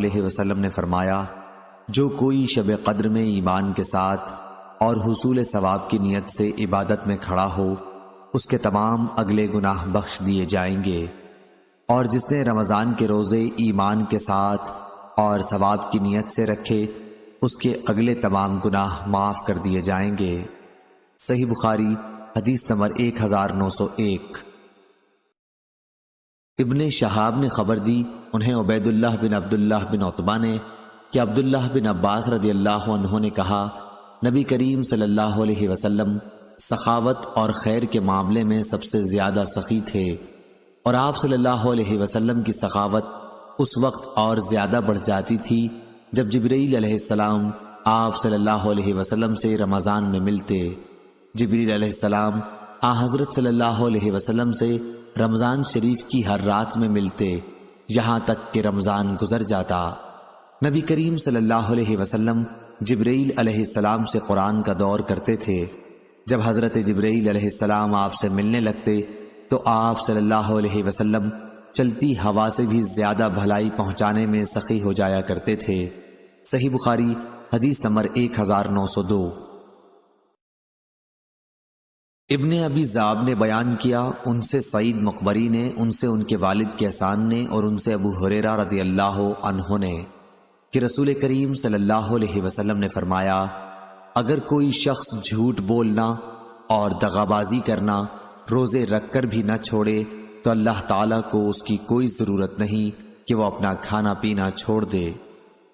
علیہ وسلم نے فرمایا، جو کوئی شب قدر میں ایمان کے ساتھ اور حصول ثواب کی نیت سے عبادت میں کھڑا ہو، اس کے تمام اگلے گناہ بخش دیے جائیں گے، اور جس نے رمضان کے روزے ایمان کے ساتھ اور ثواب کی نیت سے رکھے، اس کے اگلے تمام گناہ معاف کر دیے جائیں گے۔ صحیح بخاری حدیث نمبر 1901۔ ابن شہاب نے خبر دی، انہیں عبید اللہ بن عبداللہ بن عتبہ نے، کہ عبداللہ بن عباس رضی اللہ عنہ نے کہا، نبی کریم صلی اللہ علیہ وسلم سخاوت اور خیر کے معاملے میں سب سے زیادہ سخی تھے، اور آپ صلی اللہ علیہ وسلم کی سخاوت اس وقت اور زیادہ بڑھ جاتی تھی جب جبرائیل علیہ السلام آپ صلی اللہ علیہ وسلم سے رمضان میں ملتے۔ جبرائیل علیہ السلام حضرت صلی اللہ علیہ وسلم سے رمضان شریف کی ہر رات میں ملتے، یہاں تک کہ رمضان گزر جاتا۔ نبی کریم صلی اللہ علیہ وسلم جبرائیل علیہ السلام سے قرآن کا دور کرتے تھے۔ جب حضرت جبرائیل علیہ السلام آپ سے ملنے لگتے تو آپ صلی اللہ علیہ وسلم چلتی ہوا سے بھی زیادہ بھلائی پہنچانے میں سخی ہو جایا کرتے تھے۔ صحیح بخاری حدیث نمبر 1902۔ ابن ابی ذئب نے بیان کیا، ان سے سعید مقبری نے، ان سے ان کے والد کیسان نے، اور ان سے ابو ہریرہ رضی اللہ عنہ نے، کہ رسول کریم صلی اللہ علیہ وسلم نے فرمایا، اگر کوئی شخص جھوٹ بولنا اور دغابازی کرنا روزے رکھ کر بھی نہ چھوڑے تو اللہ تعالیٰ کو اس کی کوئی ضرورت نہیں کہ وہ اپنا کھانا پینا چھوڑ دے۔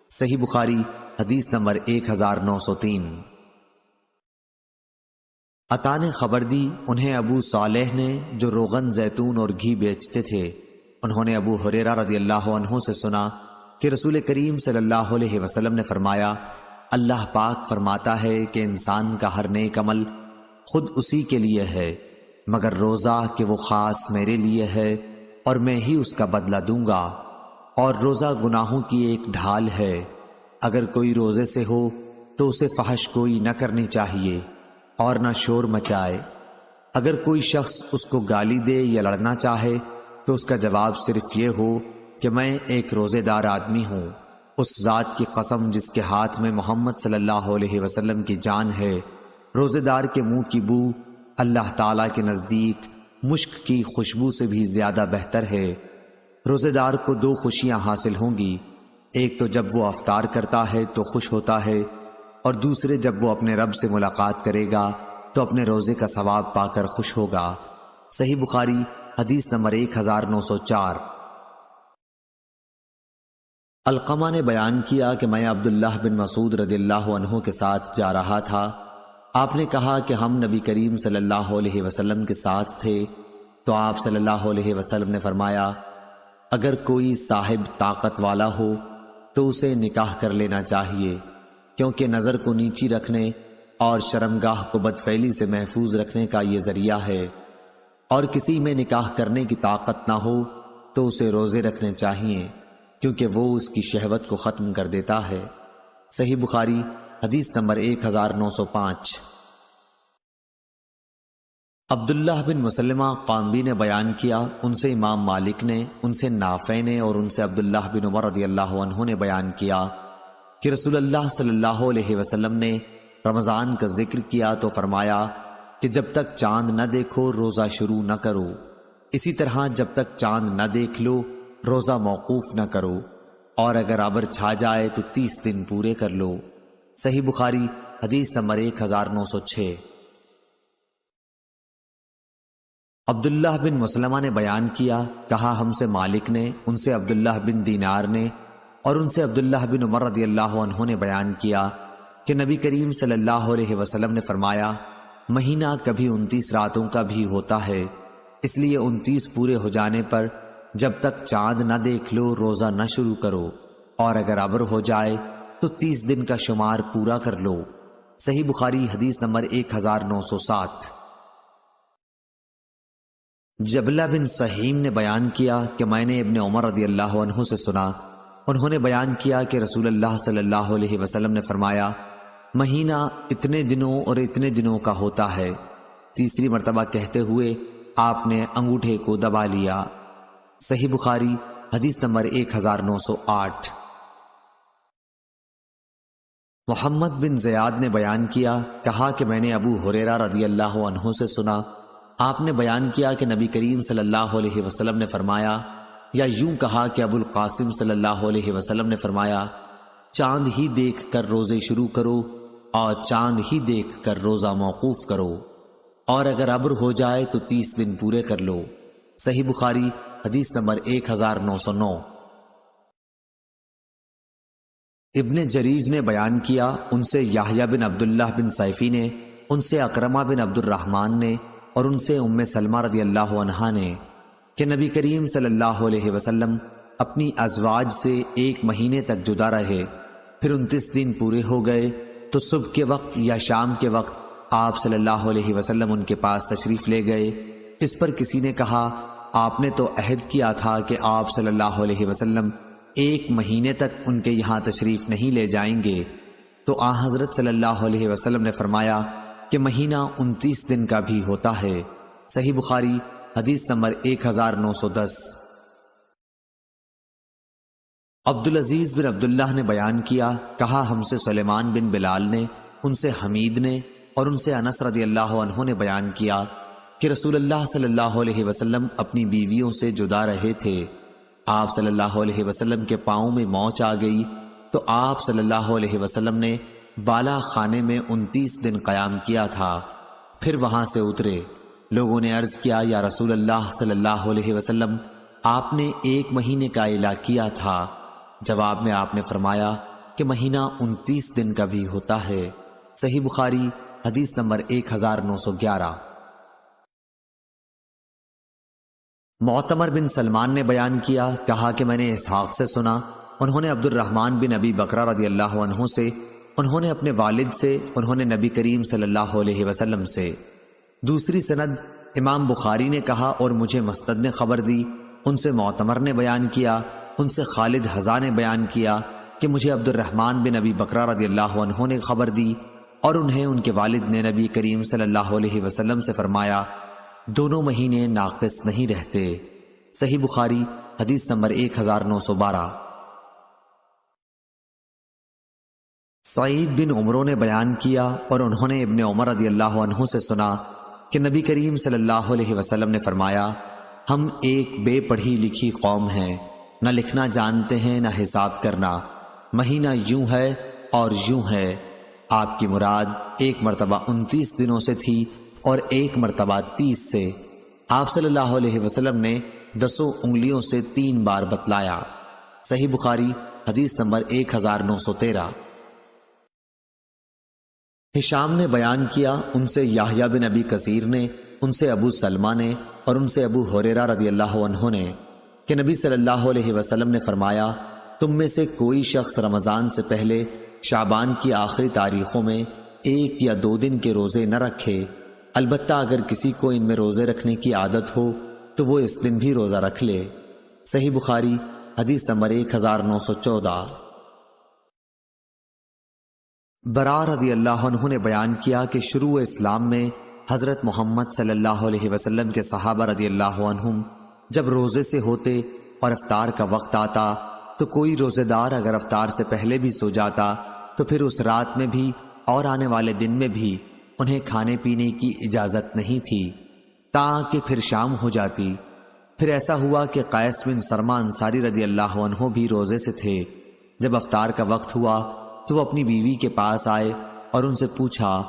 صحیح بخاری حدیث نمبر 1903۔ عطا نے خبر دی، انہیں ابو صالح نے، جو روغن زیتون اور گھی بیچتے تھے، انہوں نے ابو ہریرہ رضی اللہ عنہ سے سنا کہ رسول کریم صلی اللہ علیہ وسلم نے فرمایا، اللہ پاک فرماتا ہے کہ انسان کا ہر نیک عمل خود اسی کے لیے ہے، مگر روزہ کہ وہ خاص میرے لیے ہے اور میں ہی اس کا بدلہ دوں گا، اور روزہ گناہوں کی ایک ڈھال ہے۔ اگر کوئی روزے سے ہو تو اسے فحش کوئی نہ کرنی چاہیے اور نہ شور مچائے۔ اگر کوئی شخص اس کو گالی دے یا لڑنا چاہے تو اس کا جواب صرف یہ ہو کہ میں ایک روزے دار آدمی ہوں، اس ذات کی قسم جس کے ہاتھ میں محمد صلی اللہ علیہ وسلم کی جان ہے، روزے دار کے منہ کی بو اللہ تعالیٰ کے نزدیک مشک کی خوشبو سے بھی زیادہ بہتر ہے۔ روزے دار کو دو خوشیاں حاصل ہوں گی، ایک تو جب وہ افطار کرتا ہے تو خوش ہوتا ہے، اور دوسرے جب وہ اپنے رب سے ملاقات کرے گا تو اپنے روزے کا ثواب پا کر خوش ہوگا۔ صحیح بخاری حدیث نمبر 1904۔ علقمہ نے بیان کیا کہ میں عبداللہ بن مسعود رضی اللہ عنہ کے ساتھ جا رہا تھا، آپ نے کہا کہ ہم نبی کریم صلی اللہ علیہ وسلم کے ساتھ تھے، تو آپ صلی اللہ علیہ وسلم نے فرمایا، اگر کوئی صاحب طاقت والا ہو تو اسے نکاح کر لینا چاہیے، کیونکہ نظر کو نیچی رکھنے اور شرمگاہ کو بدفعلی سے محفوظ رکھنے کا یہ ذریعہ ہے، اور کسی میں نکاح کرنے کی طاقت نہ ہو تو اسے روزے رکھنے چاہیے، کیونکہ وہ اس کی شہوت کو ختم کر دیتا ہے۔ صحیح بخاری حدیث نمبر 1905۔ عبداللہ بن مسلمہ قامبی نے بیان کیا، ان سے امام مالک نے، ان سے نافع نے، اور ان سے عبداللہ بن عمر رضی اللہ عنہ نے بیان کیا کہ رسول اللہ صلی اللہ علیہ وسلم نے رمضان کا ذکر کیا تو فرمایا کہ جب تک چاند نہ دیکھو روزہ شروع نہ کرو، اسی طرح جب تک چاند نہ دیکھ لو روزہ موقوف نہ کرو، اور اگر ابر چھا جائے تو 30 دن پورے کر لو۔ صحیح بخاری حدیث نمبر 1906۔ عبداللہ بن مسلمہ نے بیان کیا، کہا ہم سے مالک نے، ان سے عبداللہ بن دینار نے، اور ان سے عبداللہ بن عمر رضی اللہ عنہ نے بیان کیا کہ نبی کریم صلی اللہ علیہ وسلم نے فرمایا، مہینہ کبھی 29 راتوں کا بھی ہوتا ہے، اس لیے 29 پورے ہو جانے پر جب تک چاند نہ دیکھ لو روزہ نہ شروع کرو، اور اگر ابر ہو جائے تو 30 دن کا شمار پورا کر لو۔ صحیح بخاری حدیث نمبر 1907۔ جبلہ بن سہیم نے بیان کیا کہ میں نے ابن عمر رضی اللہ عنہ سے سنا، انہوں نے بیان کیا کہ رسول اللہ صلی اللہ علیہ وسلم نے فرمایا، مہینہ اتنے دنوں اور اتنے دنوں کا ہوتا ہے۔ تیسری مرتبہ کہتے ہوئے آپ نے انگوٹھے کو دبا لیا۔ صحیح بخاری حدیث نمبر 1908۔ محمد بن زیاد نے بیان کیا، کہا کہ میں نے ابو ہریرہ رضی اللہ عنہ سے سنا، آپ نے بیان کیا کہ نبی کریم صلی اللہ علیہ وسلم نے فرمایا، یا یوں کہا کہ ابو القاسم صلی اللہ علیہ وسلم نے فرمایا، چاند ہی دیکھ کر روزے شروع کرو اور چاند ہی دیکھ کر روزہ موقوف کرو، اور اگر ابر ہو جائے تو 30 دن پورے کر لو۔ صحیح بخاری حدیث نمبر 1909۔ ابن جریج نے بیان کیا، ان سے یحییٰ بن عبداللہ بن سیفی نے، ان سے اکرمہ بن عبد الرحمن نے، اور ان سے ام سلمہ رضی اللہ عنہا نے کہ نبی کریم صلی اللہ علیہ وسلم اپنی ازواج سے 1 مہینے تک جدا رہے، پھر 29 دن پورے ہو گئے تو صبح کے وقت یا شام کے وقت آپ صلی اللہ علیہ وسلم ان کے پاس تشریف لے گئے۔ اس پر کسی نے کہا، آپ نے تو عہد کیا تھا کہ آپ صلی اللہ علیہ وسلم 1 مہینے تک ان کے یہاں تشریف نہیں لے جائیں گے، تو آن حضرت صلی اللہ علیہ وسلم نے فرمایا کہ مہینہ 29 دن کا بھی ہوتا ہے۔ صحیح بخاری حدیث نمبر 1910۔ عبدالعزیز بن عبداللہ نے بیان کیا، کہا ہم سے سلیمان بن بلال نے، ان سے حمید نے، اور ان سے انس رضی اللہ عنہ نے بیان کیا کہ رسول اللہ صلی اللہ علیہ وسلم اپنی بیویوں سے جدا رہے تھے۔ آپ صلی اللہ علیہ وسلم کے پاؤں میں موچ آ گئی تو آپ صلی اللہ علیہ وسلم نے بالا خانے میں 29 دن قیام کیا تھا، پھر وہاں سے اترے۔ لوگوں نے عرض کیا، یا رسول اللہ صلی اللہ علیہ وسلم، آپ نے 1 مہینے کا اعلان کیا تھا۔ جواب میں آپ نے فرمایا کہ مہینہ 29 دن کا بھی ہوتا ہے۔ صحیح بخاری حدیث نمبر 1911۔ معتمر بن سلمان نے بیان کیا، کہا کہ میں نے اسحاق سے سنا، انہوں نے عبد الرحمن بن ابی بکرہ رضی اللہ عنہ سے، انہوں نے اپنے والد سے، انہوں نے نبی کریم صلی اللہ علیہ وسلم سے۔ دوسری سند امام بخاری نے کہا اور مجھے مسند نے خبر دی، ان سے معتمر نے بیان کیا، ان سے خالد حذا نے بیان کیا کہ مجھے عبد الرحمن بن ابی بکرہ رضی اللہ عنہ نے خبر دی، اور انہیں ان کے والد نے نبی کریم صلی اللہ علیہ وسلم سے فرمایا، دونوں مہینے ناقص نہیں رہتے۔ صحیح بخاری حدیث نمبر 1912۔ سعید بن عمرو نے بیان کیا اور انہوں نے ابن عمر رضی اللہ عنہ سے سنا کہ نبی کریم صلی اللہ علیہ وسلم نے فرمایا، ہم ایک بے پڑھی لکھی قوم ہیں، نہ لکھنا جانتے ہیں نہ حساب کرنا، مہینہ یوں ہے اور یوں ہے۔ آپ کی مراد 1 مرتبہ 29 دنوں سے تھی اور 1 مرتبہ 30 سے۔ آپ صلی اللہ علیہ وسلم نے 10 انگلیوں سے 3 بار بتلایا۔ صحیح بخاری حدیث نمبر 1913۔ ہشام نے بیان کیا، ان سے یحییٰ بن ابی کثیر نے، ان سے ابو سلمہ نے، اور ان سے ابو ہریرہ رضی اللہ عنہ نے کہ نبی صلی اللہ علیہ وسلم نے فرمایا، تم میں سے کوئی شخص رمضان سے پہلے شعبان کی آخری تاریخوں میں 1 یا 2 دن کے روزے نہ رکھے، البتہ اگر کسی کو ان میں روزے رکھنے کی عادت ہو تو وہ اس دن بھی روزہ رکھ لے۔ صحیح بخاری حدیث نمبر 1914۔ برا رضی اللہ عنہ نے بیان کیا کہ شروع اسلام میں حضرت محمد صلی اللہ علیہ وسلم کے صحابہ رضی اللہ عنہم جب روزے سے ہوتے اور افطار کا وقت آتا تو کوئی روزے دار اگر افطار سے پہلے بھی سو جاتا تو پھر اس رات میں بھی اور آنے والے دن میں بھی انہیں کھانے پینے کی اجازت نہیں تھی تاکہ پھر شام ہو جاتی۔ پھر ایسا ہوا کہ قیس بن سرمہ انصاری رضی اللہ عنہ بھی روزے سے تھے۔ جب افطار کا وقت ہوا تو وہ اپنی بیوی کے پاس آئے اور ان سے پوچھا،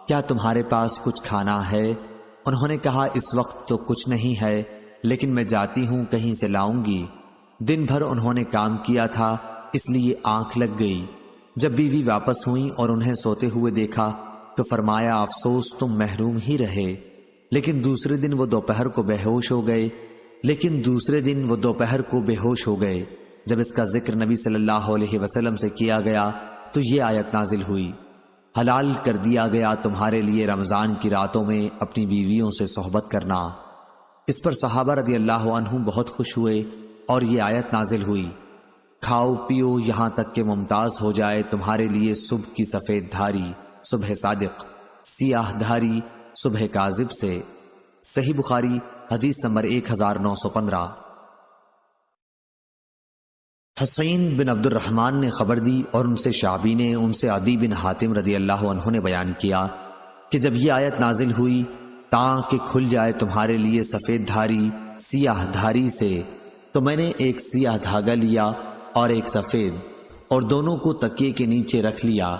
کیا تمہارے پاس کچھ کھانا ہے؟ انہوں نے کہا، اس وقت تو کچھ نہیں ہے، لیکن میں جاتی ہوں کہیں سے لاؤں گی۔ دن بھر انہوں نے کام کیا تھا اس لیے آنکھ لگ گئی۔ جب بیوی واپس ہوئیں اور انہیں سوتے ہوئے دیکھا تو فرمایا، افسوس تم محروم ہی رہے۔ لیکن دوسرے دن وہ دوپہر کو بے ہوش ہو گئے۔ جب اس کا ذکر نبی صلی اللہ علیہ وسلم سے کیا گیا تو یہ آیت نازل ہوئی، حلال کر دیا گیا تمہارے لیے رمضان کی راتوں میں اپنی بیویوں سے صحبت کرنا۔ اس پر صحابہ رضی اللہ عنہم بہت خوش ہوئے اور یہ آیت نازل ہوئی، کھاؤ پیو یہاں تک کہ ممتاز ہو جائے تمہارے لیے صبح کی سفید دھاری صبح صادق، سیاہ دھاری صبح کاذب سے۔ صحیح بخاری حدیث نمبر 1915۔ حسین بن عبد الرحمن نے خبر دی اور ان سے شعبی نے، ان سے عدی بن حاتم رضی اللہ عنہ نے بیان کیا کہ جب یہ آیت نازل ہوئی تاکہ کھل جائے تمہارے لیے سفید دھاری سیاہ دھاری سے، تو میں نے ایک سیاہ دھاگا لیا اور ایک سفید، اور دونوں کو تکیے کے نیچے رکھ لیا،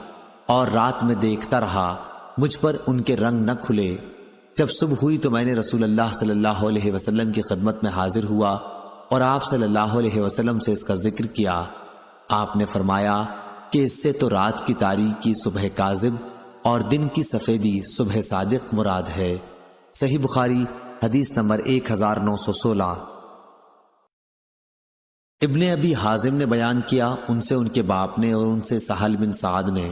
اور رات میں دیکھتا رہا، مجھ پر ان کے رنگ نہ کھلے۔ جب صبح ہوئی تو میں نے رسول اللہ صلی اللہ علیہ وسلم کی خدمت میں حاضر ہوا اور آپ صلی اللہ علیہ وسلم سے اس کا ذکر کیا۔ آپ نے فرمایا کہ اس سے تو رات کی تاریکی صبح کاذب اور دن کی سفیدی صبح صادق مراد ہے۔ صحیح بخاری حدیث نمبر 1916۔ ابن ابی حازم نے بیان کیا، ان سے ان کے باپ نے اور ان سے سہل بن سعد نے۔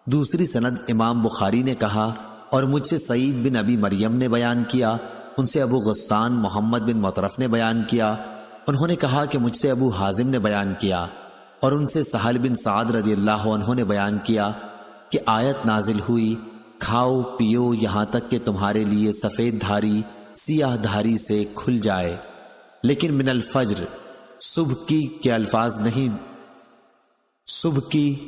دوسری سند امام بخاری نے کہا اور مجھ سے سعید بن ابی مریم نے بیان کیا، ان سے ابو غسان محمد بن مطرف نے بیان کیا، انہوں نے کہا کہ مجھ سے ابو حازم نے بیان کیا اور ان سے سہل بن سعد رضی اللہ عنہ نے بیان کیا کہ آیت نازل ہوئی، کھاؤ پیو یہاں تک کہ تمہارے لیے سفید دھاری سیاہ دھاری سے کھل جائے، لیکن من الفجر صبح کی کے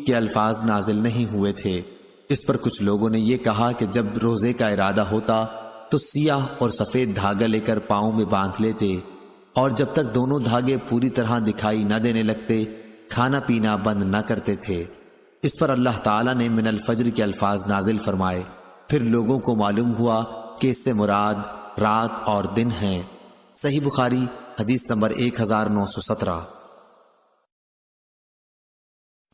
الفاظ نازل نہیں ہوئے تھے۔ اس پر کچھ لوگوں نے یہ کہا کہ جب روزے کا ارادہ ہوتا تو سیاہ اور سفید دھاگا لے کر پاؤں میں باندھ لیتے، اور جب تک دونوں دھاگے پوری طرح دکھائی نہ دینے لگتے کھانا پینا بند نہ کرتے تھے۔ اس پر اللہ تعالیٰ نے من الفجر کے الفاظ نازل فرمائے، پھر لوگوں کو معلوم ہوا کہ اس سے مراد رات اور دن ہیں۔ صحیح بخاری حدیث نمبر 1917۔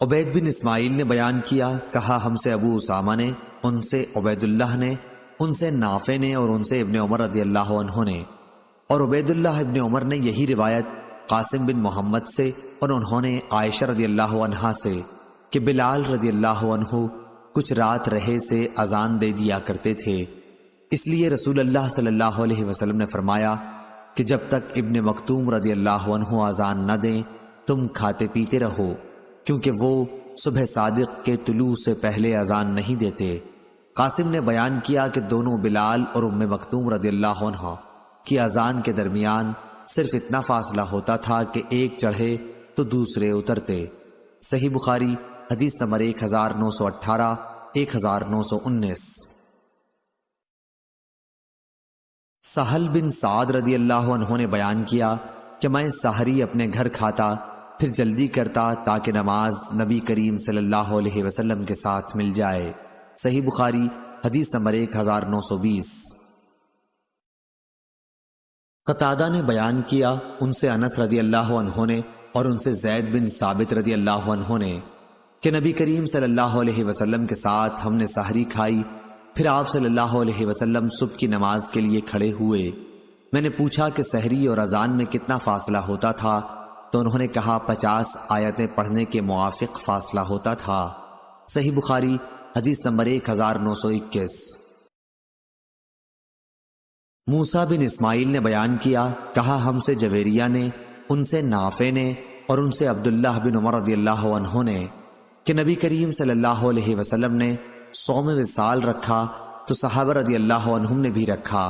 عبید بن اسماعیل نے بیان کیا، کہا ہم سے ابو اسامہ نے، ان سے عبید اللہ نے، ان سے نافع نے اور ان سے ابن عمر رضی اللہ عنہ نے، اور عبید اللہ ابن عمر نے یہی روایت قاسم بن محمد سے اور انہوں نے عائشہ رضی اللہ عنہا سے کہ بلال رضی اللہ عنہ کچھ رات رہے سے اذان دے دیا کرتے تھے، اس لیے رسول اللہ صلی اللہ علیہ وسلم نے فرمایا کہ جب تک ابن مکتوم رضی اللہ عنہ اذان نہ دیں تم کھاتے پیتے رہو، کیونکہ وہ صبح صادق کے طلوع سے پہلے اذان نہیں دیتے۔ قاسم نے بیان کیا کہ دونوں بلال اور ام مکتوم رضی اللہ عنہ کی اذان کے درمیان صرف اتنا فاصلہ ہوتا تھا کہ ایک چڑھے تو دوسرے اترتے۔ صحیح بخاری حدیث نمبر 1918 1919۔ سہل بن سعد رضی اللہ عنہ نے بیان کیا کہ میں سحری اپنے گھر کھاتا، پھر جلدی کرتا تاکہ نماز نبی کریم صلی اللہ علیہ وسلم کے ساتھ مل جائے۔ صحیح بخاری حدیث نمبر 1920۔ قتادہ نے بیان کیا، ان سے انس رضی اللہ عنہ نے اور ان سے زید بن ثابت رضی اللہ عنہ نے کہ نبی کریم صلی اللہ علیہ وسلم کے ساتھ ہم نے سحری کھائی، پھر آپ صلی اللہ علیہ وسلم صبح کی نماز کے لیے کھڑے ہوئے۔ میں نے پوچھا کہ سحری اور اذان میں کتنا فاصلہ ہوتا تھا، تو انہوں نے کہا 50 آیتیں پڑھنے کے موافق فاصلہ ہوتا تھا۔ صحیح بخاری حدیث نمبر 1921۔ موسیٰ بن اسماعیل نے بیان کیا، کہا ہم سے جویریہ نے، ان سے نافع نے اور ان سے عبداللہ بن عمر رضی اللہ عنہ نے کہ نبی کریم صلی اللہ علیہ وسلم نے صوم وصال رکھا تو صحابہ رضی اللہ عنہم نے بھی رکھا،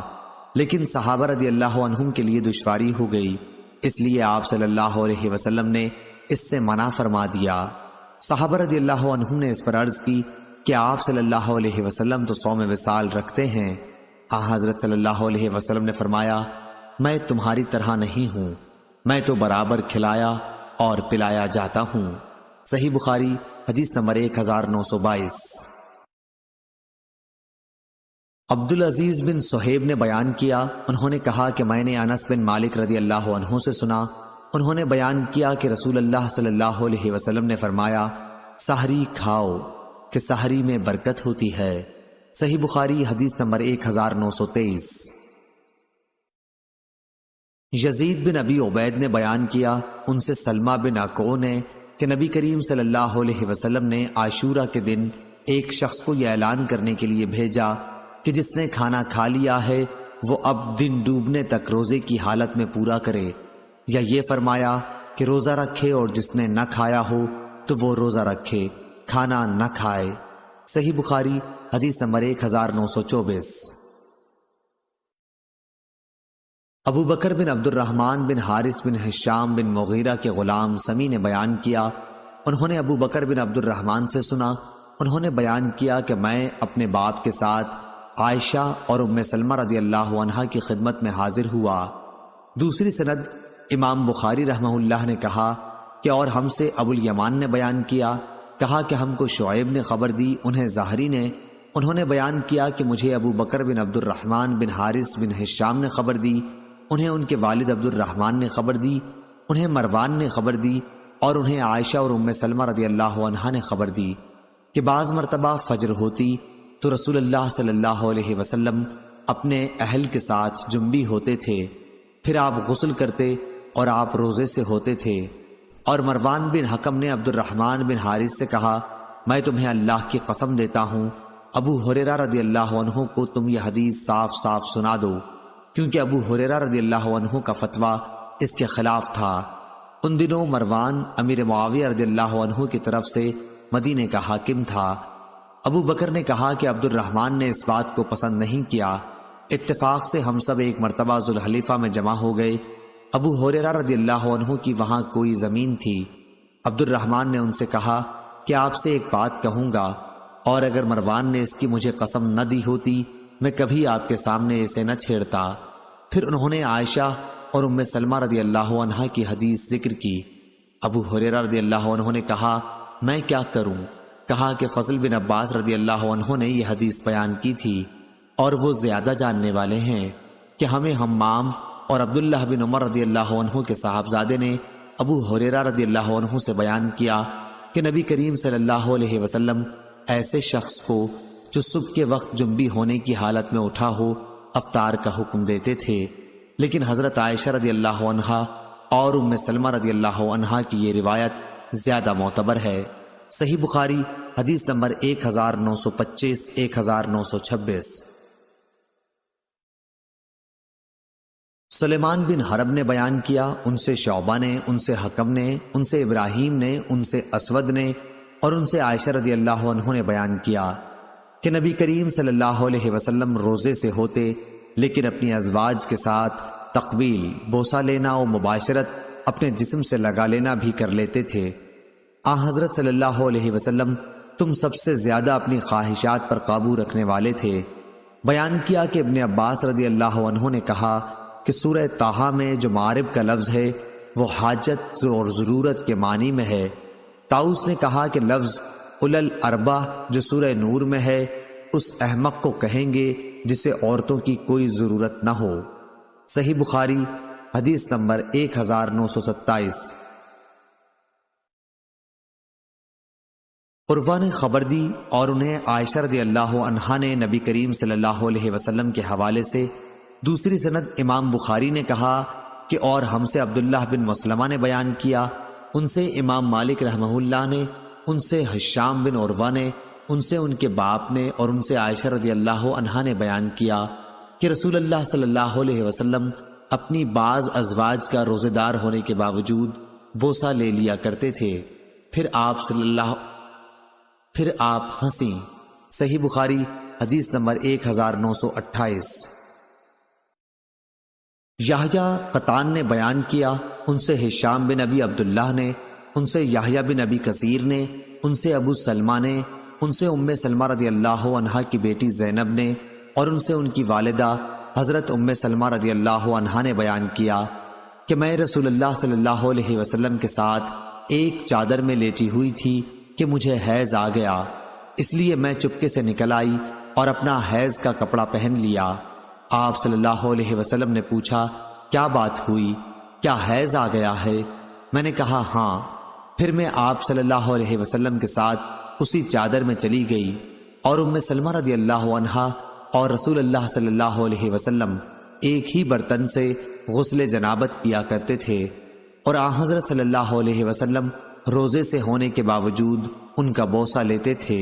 لیکن صحابہ رضی اللہ عنہم کے لیے دشواری ہو گئی، اس لیے آپ صلی اللہ علیہ وسلم نے اس سے منع فرما دیا۔ صحابہ رضی اللہ عنہم نے اس پر عرض کی کہ آپ صلی اللہ علیہ وسلم تو صوم وصال رکھتے ہیں۔ حضرت صلی اللہ علیہ وسلم نے فرمایا، میں تمہاری طرح نہیں ہوں، میں تو برابر کھلایا اور پلایا جاتا ہوں۔ صحیح بخاری حدیث نمبر 1922۔ عبدالعزیز بن صہیب نے بیان کیا، انہوں نے کہا کہ میں نے انس بن مالک رضی اللہ عنہ سے سنا، انہوں نے بیان کیا کہ رسول اللہ صلی اللہ علیہ وسلم نے فرمایا، سحری کھاؤ کہ سحری میں برکت ہوتی ہے۔ صحیح بخاری حدیث نمبر 1923۔ یزید بن ابی عبید نے بیان کیا، ان سے سلمہ بن اکو نے کہ نبی کریم صلی اللہ علیہ وسلم نے عاشورہ کے دن ایک شخص کو یہ اعلان کرنے کے لیے بھیجا کہ جس نے کھانا کھا لیا ہے وہ اب دن ڈوبنے تک روزے کی حالت میں پورا کرے، یا یہ فرمایا کہ روزہ رکھے اور جس نے نہ کھایا ہو تو وہ روزہ رکھے، کھانا نہ کھائے۔ صحیح بخاری حدیث نمبر 1924۔ ابو بکر بن عبد الرحمن بن حارث بن حشام بن مغیرہ کے غلام سمی نے بیان کیا، انہوں نے ابو بکر بن عبد الرحمن سے سنا، انہوں نے بیان کیا کہ میں اپنے باپ کے ساتھ عائشہ اور ام سلمہ رضی اللہ عنہا کی خدمت میں حاضر ہوا۔ دوسری سند امام بخاری رحمہ اللہ نے کہا کہ اور ہم سے ابو الیمان نے بیان کیا، کہا کہ ہم کو شعیب نے خبر دی، انہیں زہری نے، انہوں نے بیان کیا کہ مجھے ابو بکر بن عبد الرحمن بن حارث بن حشام نے خبر دی، انہیں ان کے والد عبد الرحمن نے خبر دی، انہیں مروان نے خبر دی، اور انہیں عائشہ اور ام سلمہ رضی اللہ عنہا نے خبر دی کہ بعض مرتبہ فجر ہوتی تو رسول اللہ صلی اللہ علیہ وسلم اپنے اہل کے ساتھ جنبی ہوتے تھے، پھر آپ غسل کرتے اور آپ روزے سے ہوتے تھے۔ اور مروان بن حکم نے عبد الرحمن بن حارث سے کہا، میں تمہیں اللہ کی قسم دیتا ہوں ابو ہریرہ رضی اللہ عنہ کو تم یہ حدیث صاف صاف سنا دو، کیونکہ ابو ہریرہ رضی اللہ عنہ کا فتویٰ اس کے خلاف تھا۔ ان دنوں مروان امیر معاویہ رضی اللہ عنہ کی طرف سے مدینے کا حاکم تھا۔ ابو بکر نے کہا کہ عبد الرحمن نے اس بات کو پسند نہیں کیا۔ اتفاق سے ہم سب ایک مرتبہ ذوالحلیفہ میں جمع ہو گئے۔ ابو ہریرہ رضی اللہ عنہ کی وہاں کوئی زمین تھی۔ عبد الرحمن نے ان سے کہا کہ آپ سے ایک بات کہوں گا، اور اگر مروان نے اس کی مجھے قسم نہ دی ہوتی میں کبھی آپ کے سامنے اسے نہ چھیڑتا۔ پھر انہوں نے عائشہ اور ام سلمہ رضی اللہ عنہا کی حدیث ذکر کی۔ ابو ہریرہ رضی اللہ عنہ نے کہا، میں کیا کروں؟ کہا کہ فضل بن عباس رضی اللہ عنہ نے یہ حدیث بیان کی تھی، اور وہ زیادہ جاننے والے ہیں کہ ہمیں حمام اور عبداللہ بن عمر رضی اللہ عنہ کے صاحبزادے نے ابو ہریرہ رضی اللہ عنہ سے بیان کیا کہ نبی کریم صلی اللہ علیہ وسلم ایسے شخص کو جو صبح کے وقت جنبی ہونے کی حالت میں اٹھا ہو افطار کا حکم دیتے تھے، لیکن حضرت عائشہ رضی اللہ عنہا اور ام سلمہ رضی اللہ عنہا کی یہ روایت زیادہ معتبر ہے۔ صحیح بخاری حدیث نمبر 1925 1926۔ سلیمان بن حرب نے بیان کیا، ان سے شعبہ نے، ان سے حکم نے، ان سے ابراہیم نے، ان سے اسود نے، اور ان سے عائشہ رضی اللہ عنہ نے بیان کیا کہ نبی کریم صلی اللہ علیہ وسلم روزے سے ہوتے، لیکن اپنی ازواج کے ساتھ تقبیل، بوسہ لینا اور مباشرت اپنے جسم سے لگا لینا بھی کر لیتے تھے۔ حضرت صلی اللہ علیہ وسلم تم سب سے زیادہ اپنی خواہشات پر قابو رکھنے والے تھے۔ بیان کیا کہ ابن عباس رضی اللہ عنہ نے کہا کہ سورہ طٰہٰ میں جو معارب کا لفظ ہے وہ حاجت اور ضرورت کے معنی میں ہے۔ طاؤس نے کہا کہ لفظ اولل الاربع جو سورہ نور میں ہے اس احمق کو کہیں گے جسے عورتوں کی کوئی ضرورت نہ ہو۔ صحیح بخاری حدیث نمبر 1927۔ عروہ نے خبر دی اور انہیں عائشہ رضی اللہ عنہا نے نبی کریم صلی اللہ علیہ وسلم کے حوالے سے۔ دوسری سند امام بخاری نے کہا کہ اور ہم سے عبداللہ بن مسلمہ نے بیان کیا، ان سے امام مالک رحمہ اللہ نے، ان سے حشام بن عروہ نے، ان سے ان کے باپ نے، اور ان سے عائشہ رضی اللہ عنہا نے بیان کیا کہ رسول اللہ صلی اللہ علیہ وسلم اپنی بعض ازواج کا روزے دار ہونے کے باوجود بوسہ لے لیا کرتے تھے، پھر آپ ہنسیں۔ صحیح بخاری حدیث نمبر 1928۔ یحییٰ قطان نے بیان کیا، ان سے ہشام بن ابی عبداللہ نے، ان سے یحییٰ بن ابی کثیر نے، ان سے ابو سلمہ نے، ان سے ام سلمہ رضی اللہ عنہا کی بیٹی زینب نے، اور ان سے ان کی والدہ حضرت ام سلمہ رضی اللہ عنہا نے بیان کیا کہ میں رسول اللہ صلی اللہ علیہ وسلم کے ساتھ ایک چادر میں لیٹی ہوئی تھی کہ مجھے حیض آ گیا، اس لیے میں چپکے سے نکل آئی اور اپنا حیض کا کپڑا پہن لیا۔ آپ صلی اللہ علیہ وسلم نے پوچھا، کیا بات ہوئی؟ کیا حیض آ گیا ہے؟ میں نے کہا ہاں۔ پھر میں آپ صلی اللہ علیہ وسلم کے ساتھ اسی چادر میں چلی گئی، اور ام سلمہ رضی اللہ عنہا اور رسول اللہ صلی اللہ علیہ وسلم ایک ہی برتن سے غسل جنابت کیا کرتے تھے، اور حضرت صلی اللہ علیہ وسلم روزے سے ہونے کے باوجود ان کا بوسہ لیتے تھے۔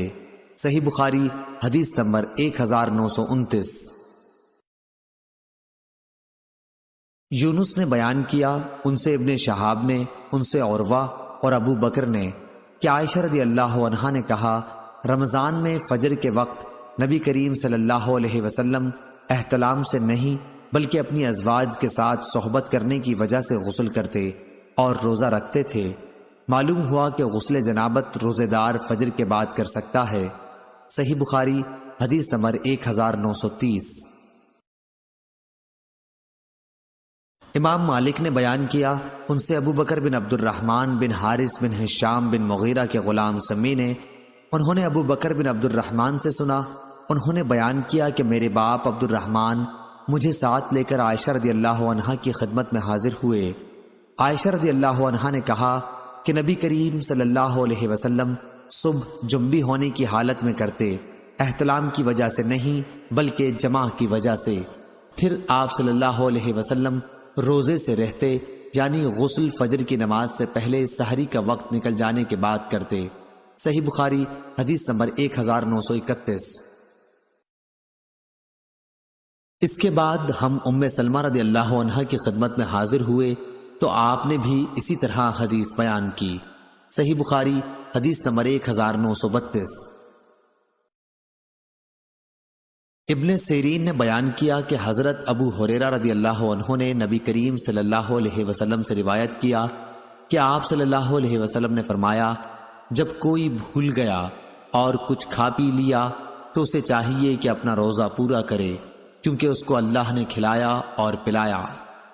صحیح بخاری حدیث نمبر 1929۔ یونس نے بیان کیا، ان سے ابن شہاب نے، ان سے عروہ اور ابو بکر نے کہ عائشہ رضی اللہ عنہا نے کہا، رمضان میں فجر کے وقت نبی کریم صلی اللہ علیہ وسلم احتلام سے نہیں بلکہ اپنی ازواج کے ساتھ صحبت کرنے کی وجہ سے غسل کرتے اور روزہ رکھتے تھے۔ معلوم ہوا کہ غسل جنابت روزے دار فجر کے بعد کر سکتا ہے۔ صحیح بخاری حدیث نمبر 1930۔ امام مالک نے بیان کیا، ان سے ابو بکر بن عبد الرحمن بن حارث بن ہشام بن مغیرہ کے غلام سمی نے، انہوں نے ابو بکر بن عبد الرحمن سے سنا، انہوں نے بیان کیا کہ میرے باپ عبد الرحمن مجھے ساتھ لے کر عائشہ رضی اللہ عنہا کی خدمت میں حاضر ہوئے۔ عائشہ رضی اللہ عنہا نے کہا کہ نبی کریم صلی اللہ علیہ وسلم صبح جنبی ہونے کی حالت میں کرتے، احتلام کی وجہ سے نہیں بلکہ جماع کی وجہ سے۔ پھر آپ صلی اللہ علیہ وسلم روزے سے رہتے، یعنی غسل فجر کی نماز سے پہلے سحری کا وقت نکل جانے کے بعد کرتے۔ صحیح بخاری حدیث نمبر 1931۔ اس کے بعد ہم ام سلمہ رضی اللہ عنہا کی خدمت میں حاضر ہوئے تو آپ نے بھی اسی طرح حدیث بیان کی۔ صحیح بخاری حدیث نمبر 1932۔ ابن سیرین نے بیان کیا کہ حضرت ابو ہریرہ رضی اللہ عنہ نے نبی کریم صلی اللہ علیہ وسلم سے روایت کیا کہ آپ صلی اللہ علیہ وسلم نے فرمایا، جب کوئی بھول گیا اور کچھ کھا پی لیا تو اسے چاہیے کہ اپنا روزہ پورا کرے، کیونکہ اس کو اللہ نے کھلایا اور پلایا۔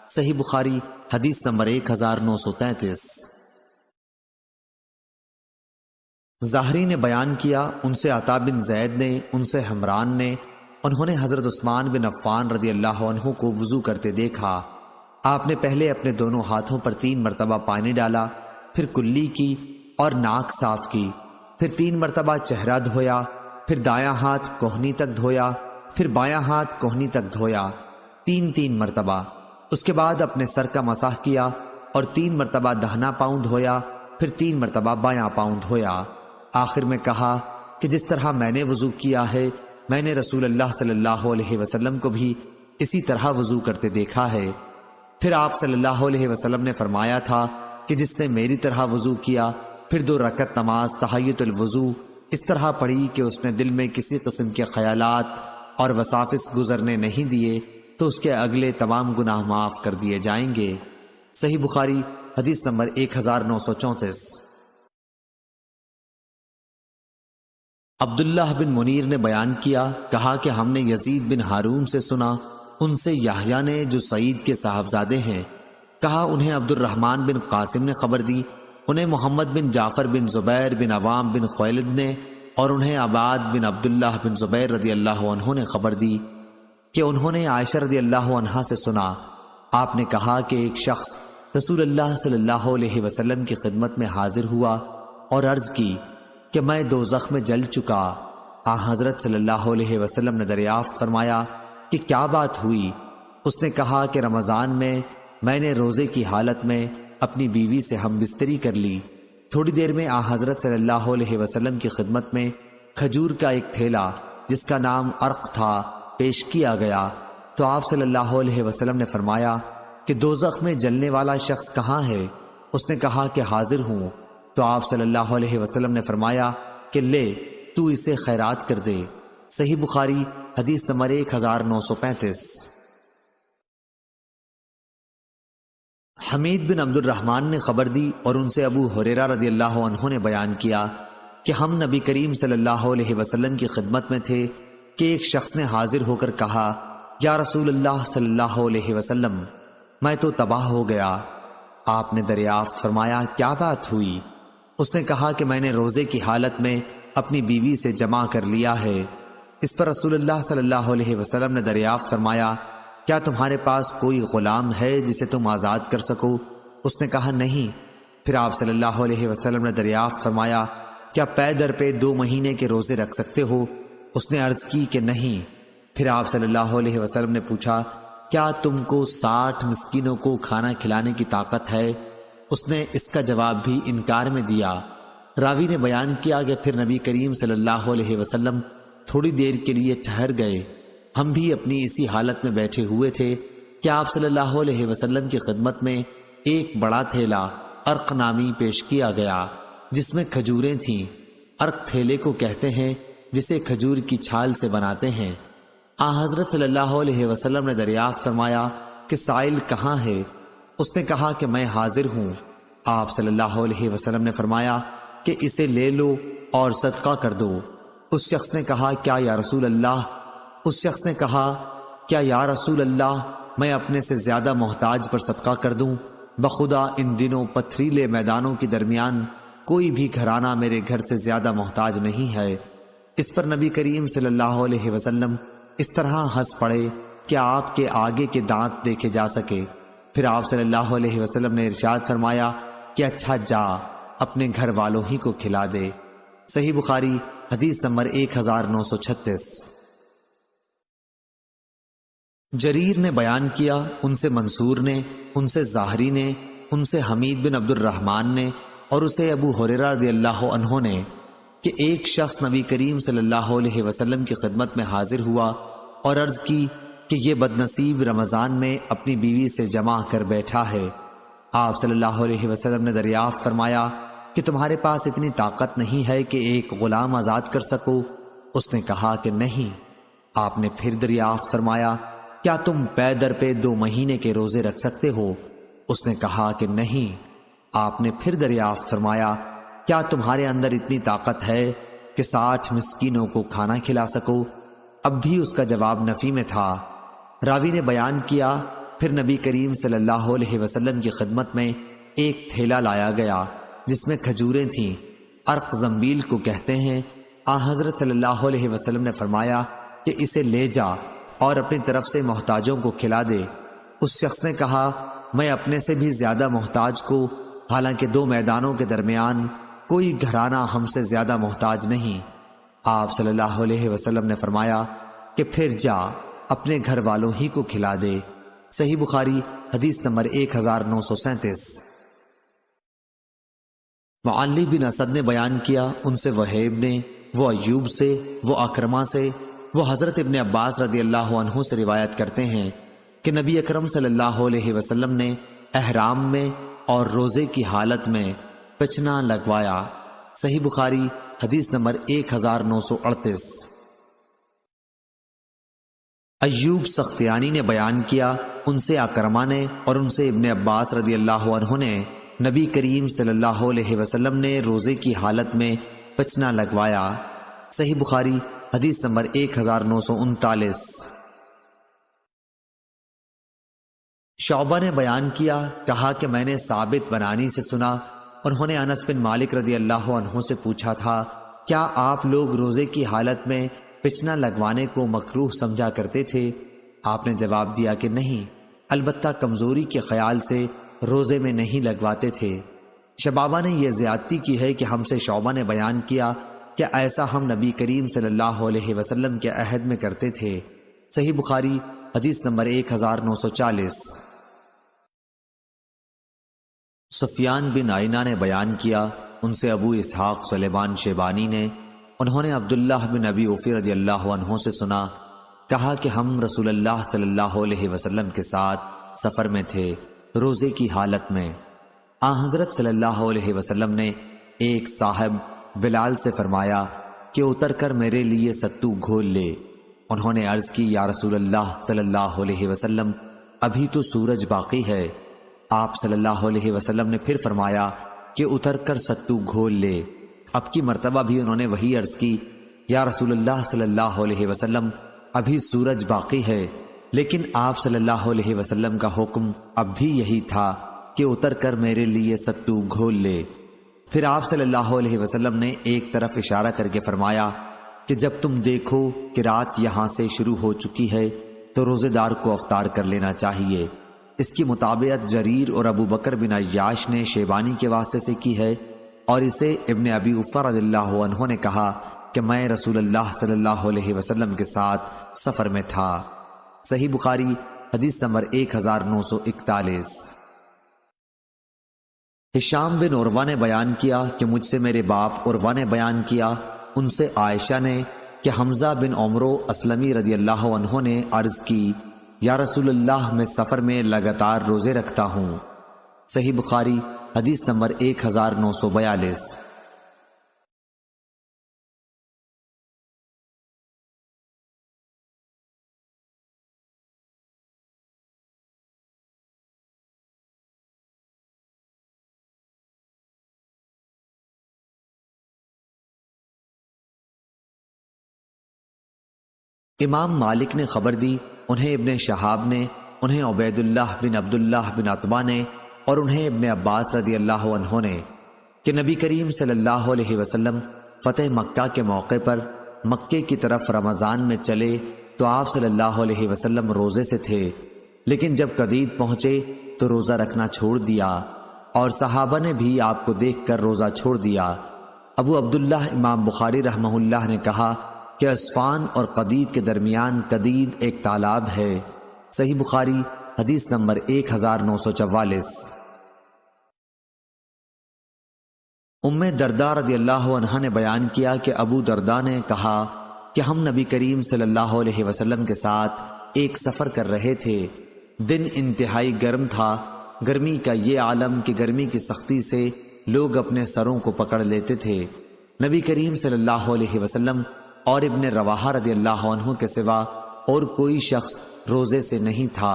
صحیح بخاری حدیث نمبر 1933۔ ظاہری نے بیان کیا، ان سے عطا بن زید نے، ان سے حمران نے، انہوں نے حضرت عثمان بن عفان رضی اللہ عنہ کو وضو کرتے دیکھا۔ آپ نے پہلے اپنے دونوں ہاتھوں پر 3 مرتبہ پانی ڈالا، پھر کلی کی اور ناک صاف کی، پھر 3 مرتبہ چہرہ دھویا، پھر دایاں ہاتھ کوہنی تک دھویا، پھر بایاں ہاتھ کوہنی تک دھویا، 3 مرتبہ۔ اس کے بعد اپنے سر کا مسح کیا اور 3 مرتبہ دہنا پاؤں دھویا، پھر 3 مرتبہ بایاں پاؤں دھویا۔ آخر میں کہا کہ جس طرح میں نے وضو کیا ہے، میں نے رسول اللہ صلی اللہ علیہ وسلم کو بھی اسی طرح وضو کرتے دیکھا ہے۔ پھر آپ صلی اللہ علیہ وسلم نے فرمایا تھا کہ جس نے میری طرح وضو کیا، پھر 2 رکعت نماز تحیۃ الوضو اس طرح پڑھی کہ اس نے دل میں کسی قسم کے خیالات اور وساوس گزرنے نہیں دیے، تو اس کے اگلے تمام گناہ معاف کر دیے جائیں گے۔ صحیح بخاری حدیث نمبر 1934۔ عبداللہ بن منیر نے بیان کیا، کہا کہ ہم نے یزید بن ہارون سے سنا، ان سے یحییٰ نے جو سعید کے صاحبزادے ہیں، کہا انہیں عبد الرحمن بن قاسم نے خبر دی، انہیں محمد بن جعفر بن زبیر بن عوام بن خویلد نے، اور انہیں عباد بن عبداللہ بن زبیر رضی اللہ عنہ نے خبر دی کہ انہوں نے عائشہ رضی اللہ عنہا سے سنا۔ آپ نے کہا کہ ایک شخص رسول اللہ صلی اللہ علیہ وسلم کی خدمت میں حاضر ہوا اور عرض کی کہ میں دوزخ میں جل چکا۔ حضرت صلی اللہ علیہ وسلم نے دریافت فرمایا کہ کیا بات ہوئی؟ اس نے کہا کہ رمضان میں نے روزے کی حالت میں اپنی بیوی سے ہم بستری کر لی۔ تھوڑی دیر میں حضرت صلی اللہ علیہ وسلم کی خدمت میں کھجور کا ایک تھیلا جس کا نام عرق تھا پیش کیا گیا، تو آپ صلی اللہ علیہ وسلم نے فرمایا کہ دوزخ میں جلنے والا شخص کہاں ہے؟ اس نے کہا کہ حاضر ہوں۔ تو آپ صلی اللہ علیہ وسلم نے فرمایا کہ لے تو اسے خیرات کر دے۔ صحیح بخاری حدیث نمبر 1935۔ حمید بن عبد الرحمن نے خبر دی اور ان سے ابو ہریرہ رضی اللہ عنہ نے بیان کیا کہ ہم نبی کریم صلی اللہ علیہ وسلم کی خدمت میں تھے کہ ایک شخص نے حاضر ہو کر کہا، یا رسول اللہ صلی اللہ علیہ وسلم، میں تو تباہ ہو گیا۔ آپ نے دریافت فرمایا کیا بات ہوئی؟ اس نے کہا کہ میں نے روزے کی حالت میں اپنی بیوی سے جمع کر لیا ہے۔ اس پر رسول اللہ صلی اللہ علیہ وسلم نے دریافت فرمایا، کیا تمہارے پاس کوئی غلام ہے جسے تم آزاد کر سکو؟ اس نے کہا نہیں۔ پھر آپ صلی اللہ علیہ وسلم نے دریافت فرمایا، کیا پے در پہ 2 مہینے کے روزے رکھ سکتے ہو؟ اس نے عرض کی کہ نہیں۔ پھر آپ صلی اللہ علیہ وسلم نے پوچھا، کیا تم کو 60 مسکینوں کو کھانا کھلانے کی طاقت ہے؟ اس نے اس کا جواب بھی انکار میں دیا۔ راوی نے بیان کیا کہ پھر نبی کریم صلی اللہ علیہ وسلم تھوڑی دیر کے لیے ٹھہر گئے، ہم بھی اپنی اسی حالت میں بیٹھے ہوئے تھے کہ آپ صلی اللہ علیہ وسلم کی خدمت میں ایک بڑا تھیلا عرق نامی پیش کیا گیا جس میں کھجوریں تھیں۔ عرق تھیلے کو کہتے ہیں جسے کھجور کی چھال سے بناتے ہیں۔ حضرت صلی اللہ علیہ وسلم نے دریافت فرمایا کہ سائل کہاں ہے؟ اس نے کہا کہ میں حاضر ہوں۔ آپ صلی اللہ علیہ وسلم نے فرمایا کہ اسے لے لو اور صدقہ کر دو۔ اس شخص نے کہا کیا یا رسول اللہ؟ اس شخص نے کہا کیا یا رسول اللہ میں اپنے سے زیادہ محتاج پر صدقہ کر دوں؟ بخدا ان دنوں پتھریلے میدانوں کے درمیان کوئی بھی گھرانہ میرے گھر سے زیادہ محتاج نہیں ہے۔ اس پر نبی کریم صلی اللہ علیہ وسلم اس طرح ہنس پڑے کہ آپ کے آگے کے دانت دیکھے جا سکے۔ پھر آپ صلی اللہ علیہ وسلم نے ارشاد فرمایا کہ اچھا جا اپنے گھر والوں ہی کو کھلا دے۔ صحیح بخاری حدیث نمبر 1936۔ جریر نے بیان کیا، ان سے منصور نے، ان سے ظاہری نے، ان سے حمید بن عبد الرحمن نے اور اسے ابو ہریرہ رضی اللہ عنہ نے کہ ایک شخص نبی کریم صلی اللہ علیہ وسلم کی خدمت میں حاضر ہوا اور عرض کی کہ یہ بدنصیب رمضان میں اپنی بیوی سے جمع کر بیٹھا ہے۔ آپ صلی اللہ علیہ وسلم نے دریافت فرمایا کہ تمہارے پاس اتنی طاقت نہیں ہے کہ ایک غلام آزاد کر سکو؟ اس نے کہا کہ نہیں۔ آپ نے پھر دریافت فرمایا کیا تم پے در پہ 2 مہینے کے روزے رکھ سکتے ہو؟ اس نے کہا کہ نہیں۔ آپ نے پھر دریافت فرمایا کیا تمہارے اندر اتنی طاقت ہے کہ 60 مسکینوں کو کھانا کھلا سکو؟ اب بھی اس کا جواب نفی میں تھا۔ راوی نے بیان کیا پھر نبی کریم صلی اللہ علیہ وسلم کی خدمت میں ایک تھیلا لایا گیا جس میں کھجوریں تھیں، عرق زنبیل کو کہتے ہیں۔ حضرت صلی اللہ علیہ وسلم نے فرمایا کہ اسے لے جا اور اپنی طرف سے محتاجوں کو کھلا دے۔ اس شخص نے کہا میں اپنے سے بھی زیادہ محتاج کو، حالانکہ 2 میدانوں کے درمیان کوئی گھرانہ ہم سے زیادہ محتاج نہیں۔ آپ صلی اللہ علیہ وسلم نے فرمایا کہ پھر جا اپنے گھر والوں ہی کو کھلا دے۔ صحیح بخاری حدیث نمبر 1937۔ معلی بن اسد نے بیان کیا، ان سے وہیب نے، وہ ایوب سے، وہ اکرمہ سے، وہ حضرت ابن عباس رضی اللہ عنہ سے روایت کرتے ہیں کہ نبی اکرم صلی اللہ علیہ وسلم نے احرام میں اور روزے کی حالت میں پچنا لگوایا۔ صحیح بخاری حدیث نمبر 1938۔ ایوب سختیانی نے بیان کیا، ان سے اکرمہ نے اور ان سے ابن عباس رضی اللہ عنہ نے نبی کریم صلی اللہ علیہ وسلم نے روزے کی حالت میں پچنا لگوایا۔ صحیح بخاری حدیث نمبر 1939۔ شعبہ نے بیان کیا، کہا کہ میں نے ثابت بنانی سے سنا، انہوں نے انس بن مالک رضی اللہ عنہ سے پوچھا تھا کیا آپ لوگ روزے کی حالت میں پچنا لگوانے کو مکروہ سمجھا کرتے تھے؟ آپ نے جواب دیا کہ نہیں، البتہ کمزوری کے خیال سے روزے میں نہیں لگواتے تھے۔ شبابہ نے یہ زیادتی کی ہے کہ ہم سے شعبہ نے بیان کیا کہ ایسا ہم نبی کریم صلی اللہ علیہ وسلم کے عہد میں کرتے تھے۔ صحیح بخاری حدیث نمبر 1940۔ سفیان بن عینہ نے بیان کیا، ان سے ابو اسحاق سلیمان شیبانی نے، انہوں نے عبداللہ بن ابی اوفی رضی اللہ عنہ سے سنا، کہا کہ ہم رسول اللہ صلی اللہ علیہ وسلم کے ساتھ سفر میں تھے، روزے کی حالت میں۔ حضرت صلی اللہ علیہ وسلم نے ایک صاحب بلال سے فرمایا کہ اتر کر میرے لیے ستو گھول لے۔ انہوں نے عرض کی یا رسول اللہ صلی اللہ علیہ وسلم ابھی تو سورج باقی ہے۔ آپ صلی اللہ علیہ وسلم نے پھر فرمایا کہ اتر کر ستو گھول لے۔ اب کی مرتبہ بھی انہوں نے وہی عرض کی یا رسول اللہ صلی اللہ علیہ وسلم ابھی سورج باقی ہے، لیکن آپ صلی اللہ علیہ وسلم کا حکم اب بھی یہی تھا کہ اتر کر میرے لیے ستو گھول لے۔ پھر آپ صلی اللہ علیہ وسلم نے ایک طرف اشارہ کر کے فرمایا کہ جب تم دیکھو کہ رات یہاں سے شروع ہو چکی ہے تو روزے دار کو افطار کر لینا چاہیے۔ اس کی مطابقت جریر اور ابو بکر بن عیاش نے شیبانی کے واسطے سے کی ہے، اور اسے ابن ابی اوفی رضی اللہ عنہ نے کہا کہ میں رسول اللہ صلی اللہ علیہ وسلم کے ساتھ سفر میں تھا۔ صحیح بخاری حدیث نمبر 1941۔ ہشام بن عروہ نے بیان کیا کہ مجھ سے میرے باپ عروہ نے بیان کیا، ان سے عائشہ نے کہ حمزہ بن عمرو اسلمی رضی اللہ عنہ نے عرض کی یا رسول اللہ میں سفر میں لگاتار روزے رکھتا ہوں۔ صحیح بخاری حدیث نمبر 1942۔ امام مالک نے خبر دی، انہیں ابن شہاب نے، انہیں عبید اللہ بن عبداللہ بن عتبہ نے اور انہیں ابن عباس رضی اللہ عنہ نے کہ نبی کریم صلی اللہ علیہ وسلم فتح مکہ کے موقع پر مکے کی طرف رمضان میں چلے تو آپ صلی اللہ علیہ وسلم روزے سے تھے، لیکن جب قدید پہنچے تو روزہ رکھنا چھوڑ دیا، اور صحابہ نے بھی آپ کو دیکھ کر روزہ چھوڑ دیا۔ ابو عبداللہ امام بخاری رحمہ اللہ نے کہا کہ اسفان اور قدید کے درمیان قدید ایک تالاب ہے۔ صحیح بخاری حدیث نمبر 1944۔ ام درداء رضی اللہ عنہا نے بیان کیا کہ ابو درداء نے کہا کہ ہم نبی کریم صلی اللہ علیہ وسلم کے ساتھ ایک سفر کر رہے تھے، دن انتہائی گرم تھا، گرمی کا یہ عالم کہ گرمی کی سختی سے لوگ اپنے سروں کو پکڑ لیتے تھے۔ نبی کریم صلی اللہ علیہ وسلم اور ابن رواحہ رضی اللہ عنہ کے سوا اور کوئی شخص روزے سے نہیں تھا۔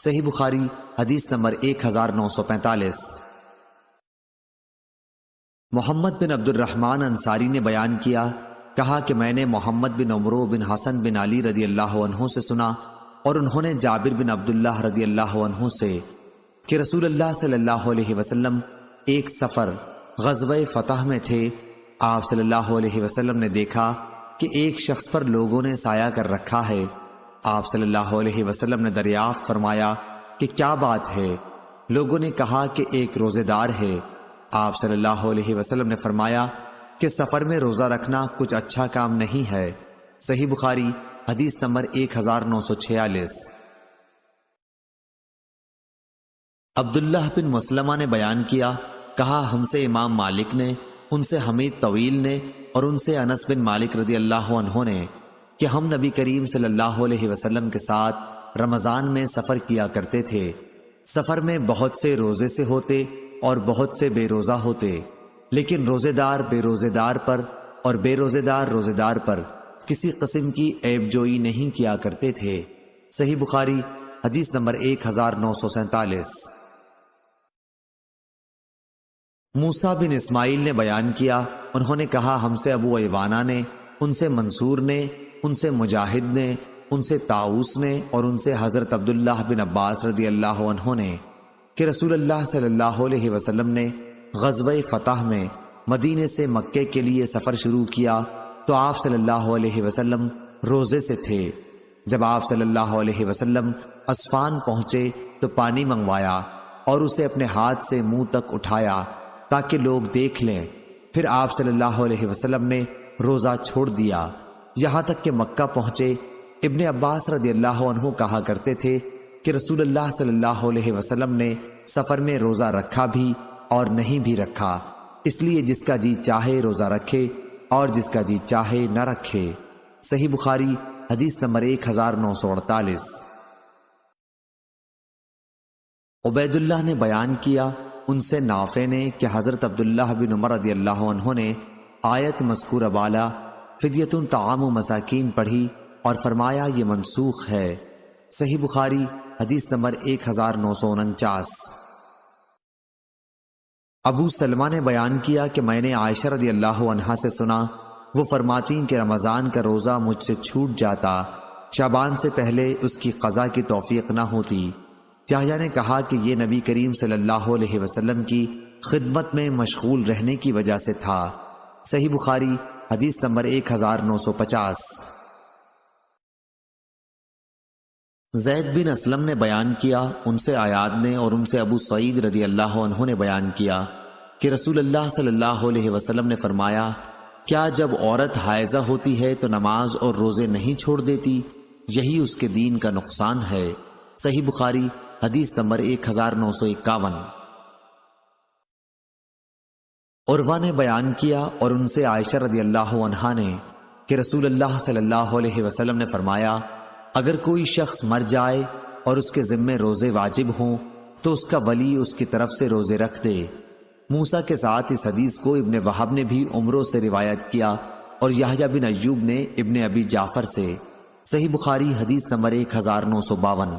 صحیح بخاری حدیث نمبر 1945۔ محمد بن عبد الرحمن انصاری نے بیان کیا، کہا کہ میں نے محمد بن عمرو بن حسن بن علی رضی اللہ عنہ سے سنا، اور انہوں نے جابر بن عبداللہ رضی اللہ عنہ سے کہ رسول اللہ صلی اللہ علیہ وسلم ایک سفر غزوہ فتح میں تھے۔ آپ صلی اللہ علیہ وسلم نے دیکھا کہ ایک شخص پر لوگوں نے سایہ کر رکھا ہے۔ آپ صلی اللہ علیہ وسلم نے دریافت فرمایا کہ کیا بات ہے؟ لوگوں نے کہا کہ ایک روزے دار ہے۔ آپ صلی اللہ علیہ وسلم نے فرمایا کہ سفر میں روزہ رکھنا کچھ اچھا کام نہیں ہے۔ صحیح بخاری حدیث نمبر 1946۔ عبداللہ بن مسلمہ نے بیان کیا، کہا ہم سے امام مالک نے، ان سے حمید طویل نے اور ان سے انس بن مالک رضی اللہ عنہ نے کہ ہم نبی کریم صلی اللہ علیہ وسلم کے ساتھ رمضان میں سفر کیا کرتے تھے۔ سفر میں بہت سے روزے سے ہوتے اور بہت سے بے روزہ ہوتے، لیکن روزے دار بے روزے دار پر اور بے روزے دار روزے دار پر کسی قسم کی عیب جوئی نہیں کیا کرتے تھے۔ صحیح بخاری حدیث نمبر 1947۔ موسیٰ بن اسماعیل نے بیان کیا، انہوں نے کہا ہم سے ابو ایوانہ نے، ان سے منصور نے، ان سے مجاہد نے، ان سے طاؤس نے اور ان سے حضرت عبداللہ بن عباس رضی اللہ عنہ نے کہ رسول اللہ صلی اللہ علیہ وسلم نے غزوہ فتح میں مدینے سے مکے کے لیے سفر شروع کیا تو آپ صلی اللہ علیہ وسلم روزے سے تھے۔ جب آپ صلی اللہ علیہ وسلم اسفان پہنچے تو پانی منگوایا اور اسے اپنے ہاتھ سے منہ تک اٹھایا تاکہ لوگ دیکھ لیں۔ پھر آپ صلی اللہ علیہ وسلم نے روزہ چھوڑ دیا یہاں تک کہ مکہ پہنچے۔ ابن عباس رضی اللہ عنہ کہا کرتے تھے کہ رسول اللہ صلی اللہ علیہ وسلم نے سفر میں روزہ رکھا بھی اور نہیں بھی رکھا، اس لیے جس کا جی چاہے روزہ رکھے اور جس کا جی چاہے نہ رکھے۔ صحیح بخاری حدیث نمبر 1948۔ عبید اللہ نے بیان کیا، ان سے نافع نے کہ حضرت عبداللہ بن عمر رضی اللہ عنہ نے آیت مذکورہ بالا فدیۃ طعام و مساکین پڑھی اور فرمایا یہ منسوخ ہے۔ صحیح بخاری حدیث نمبر 1949۔ ابو سلمہ نے بیان کیا کہ میں نے عائشہ رضی اللہ عنہا سے سنا، وہ فرماتی کہ رمضان کا روزہ مجھ سے چھوٹ جاتا، شعبان سے پہلے اس کی قضا کی توفیق نہ ہوتی۔ یحییٰ نے کہا کہ یہ نبی کریم صلی اللہ علیہ وسلم کی خدمت میں مشغول رہنے کی وجہ سے تھا۔ صحیح بخاری حدیث نمبر 1950۔ زید بن اسلم نے بیان کیا، ان سے عیاض نے اور ان سے ابو سعید رضی اللہ عنہ نے بیان کیا کہ رسول اللہ صلی اللہ علیہ وسلم نے فرمایا، کیا جب عورت حائضہ ہوتی ہے تو نماز اور روزے نہیں چھوڑ دیتی؟ یہی اس کے دین کا نقصان ہے۔ صحیح بخاری حدیث نمبر 1951۔ عروہ نے بیان کیا اور ان سے عائشہ رضی اللہ عنہا نے کہ رسول اللہ صلی اللہ علیہ وسلم نے فرمایا، اگر کوئی شخص مر جائے اور اس کے ذمے روزے واجب ہوں تو اس کا ولی اس کی طرف سے روزے رکھ دے۔ موسیٰ کے ساتھ اس حدیث کو ابن وہب نے بھی عمرو سے روایت کیا اور یحییٰ بن ایوب نے ابن ابی جعفر سے۔ صحیح بخاری حدیث نمبر 1952۔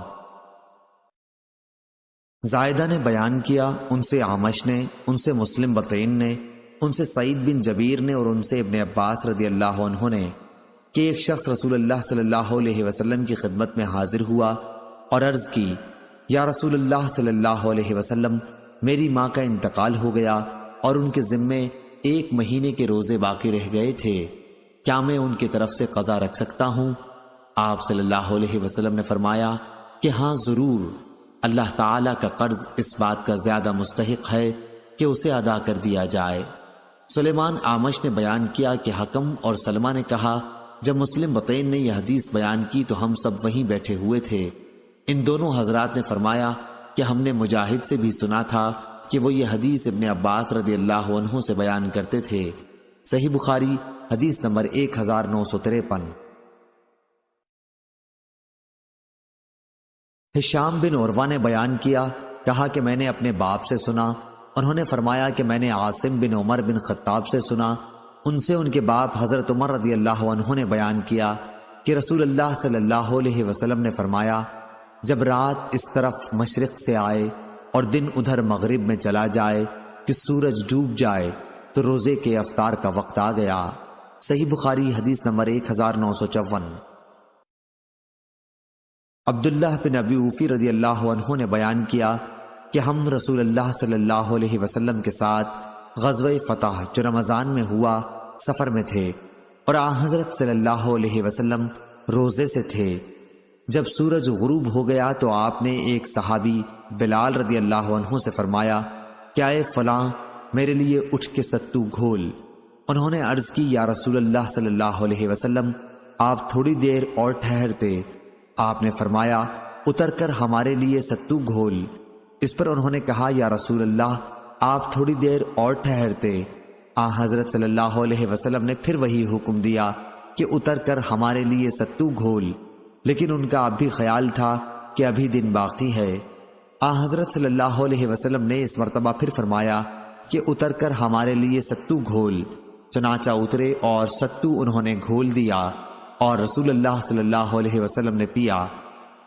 زائدہ نے بیان کیا، ان سے عامش نے، ان سے مسلم بطین نے، ان سے سعید بن جبیر نے اور ان سے ابن عباس رضی اللہ عنہ نے کہ ایک شخص رسول اللہ صلی اللہ علیہ وسلم کی خدمت میں حاضر ہوا اور عرض کی، یا رسول اللہ صلی اللہ علیہ وسلم، میری ماں کا انتقال ہو گیا اور ان کے ذمے 1 مہینے کے روزے باقی رہ گئے تھے، کیا میں ان کی طرف سے قضا رکھ سکتا ہوں؟ آپ صلی اللہ علیہ وسلم نے فرمایا کہ ہاں ضرور، اللہ تعالیٰ کا قرض اس بات کا زیادہ مستحق ہے کہ اسے ادا کر دیا جائے۔ سلیمان اعمش نے بیان کیا کہ حکم اور سلمہ نے کہا، جب مسلم بطین نے یہ حدیث بیان کی تو ہم سب وہیں بیٹھے ہوئے تھے۔ ان دونوں حضرات نے فرمایا کہ ہم نے مجاہد سے بھی سنا تھا کہ وہ یہ حدیث ابن عباس رضی اللہ عنہ سے بیان کرتے تھے۔ صحیح بخاری حدیث نمبر 1953۔ ہشام بن عروہ نے بیان کیا، کہا کہ میں نے اپنے باپ سے سنا، انہوں نے فرمایا کہ میں نے عاصم بن عمر بن خطاب سے سنا، ان سے ان کے باپ حضرت عمر رضی اللہ عنہ نے بیان کیا کہ رسول اللہ صلی اللہ علیہ وسلم نے فرمایا، جب رات اس طرف مشرق سے آئے اور دن ادھر مغرب میں چلا جائے کہ سورج ڈوب جائے تو روزے کے افطار کا وقت آ گیا۔ صحیح بخاری حدیث نمبر 1954۔ عبداللہ بن ابی اوفی رضی اللہ عنہ نے بیان کیا کہ ہم رسول اللہ صلی اللہ علیہ وسلم کے ساتھ غزوہ فتح جو رمضان میں ہوا سفر میں تھے اور حضرت صلی اللہ علیہ وسلم روزے سے تھے۔ جب سورج غروب ہو گیا تو آپ نے ایک صحابی بلال رضی اللہ عنہ سے فرمایا کہ اے فلاں، میرے لیے اٹھ کے ستو گھول۔ انہوں نے عرض کی، یا رسول اللہ صلی اللہ علیہ وسلم، آپ تھوڑی دیر اور ٹھہرتے۔ آپ نے فرمایا، اتر کر ہمارے لیے ستو گھول۔ اس پر انہوں نے کہا، یا رسول اللہ، آپ تھوڑی دیر اور ٹھہرتے۔ حضرت صلی اللہ علیہ وسلم نے پھر وہی حکم دیا کہ اتر کر ہمارے لیے ستو گھول، لیکن ان کا اب بھی خیال تھا کہ ابھی دن باقی ہے۔ حضرت صلی اللہ علیہ وسلم نے اس مرتبہ پھر فرمایا کہ اتر کر ہمارے لیے ستو گھول۔ چنانچہ اترے اور ستو انہوں نے گھول دیا اور رسول اللہ صلی اللہ علیہ وسلم نے پیا۔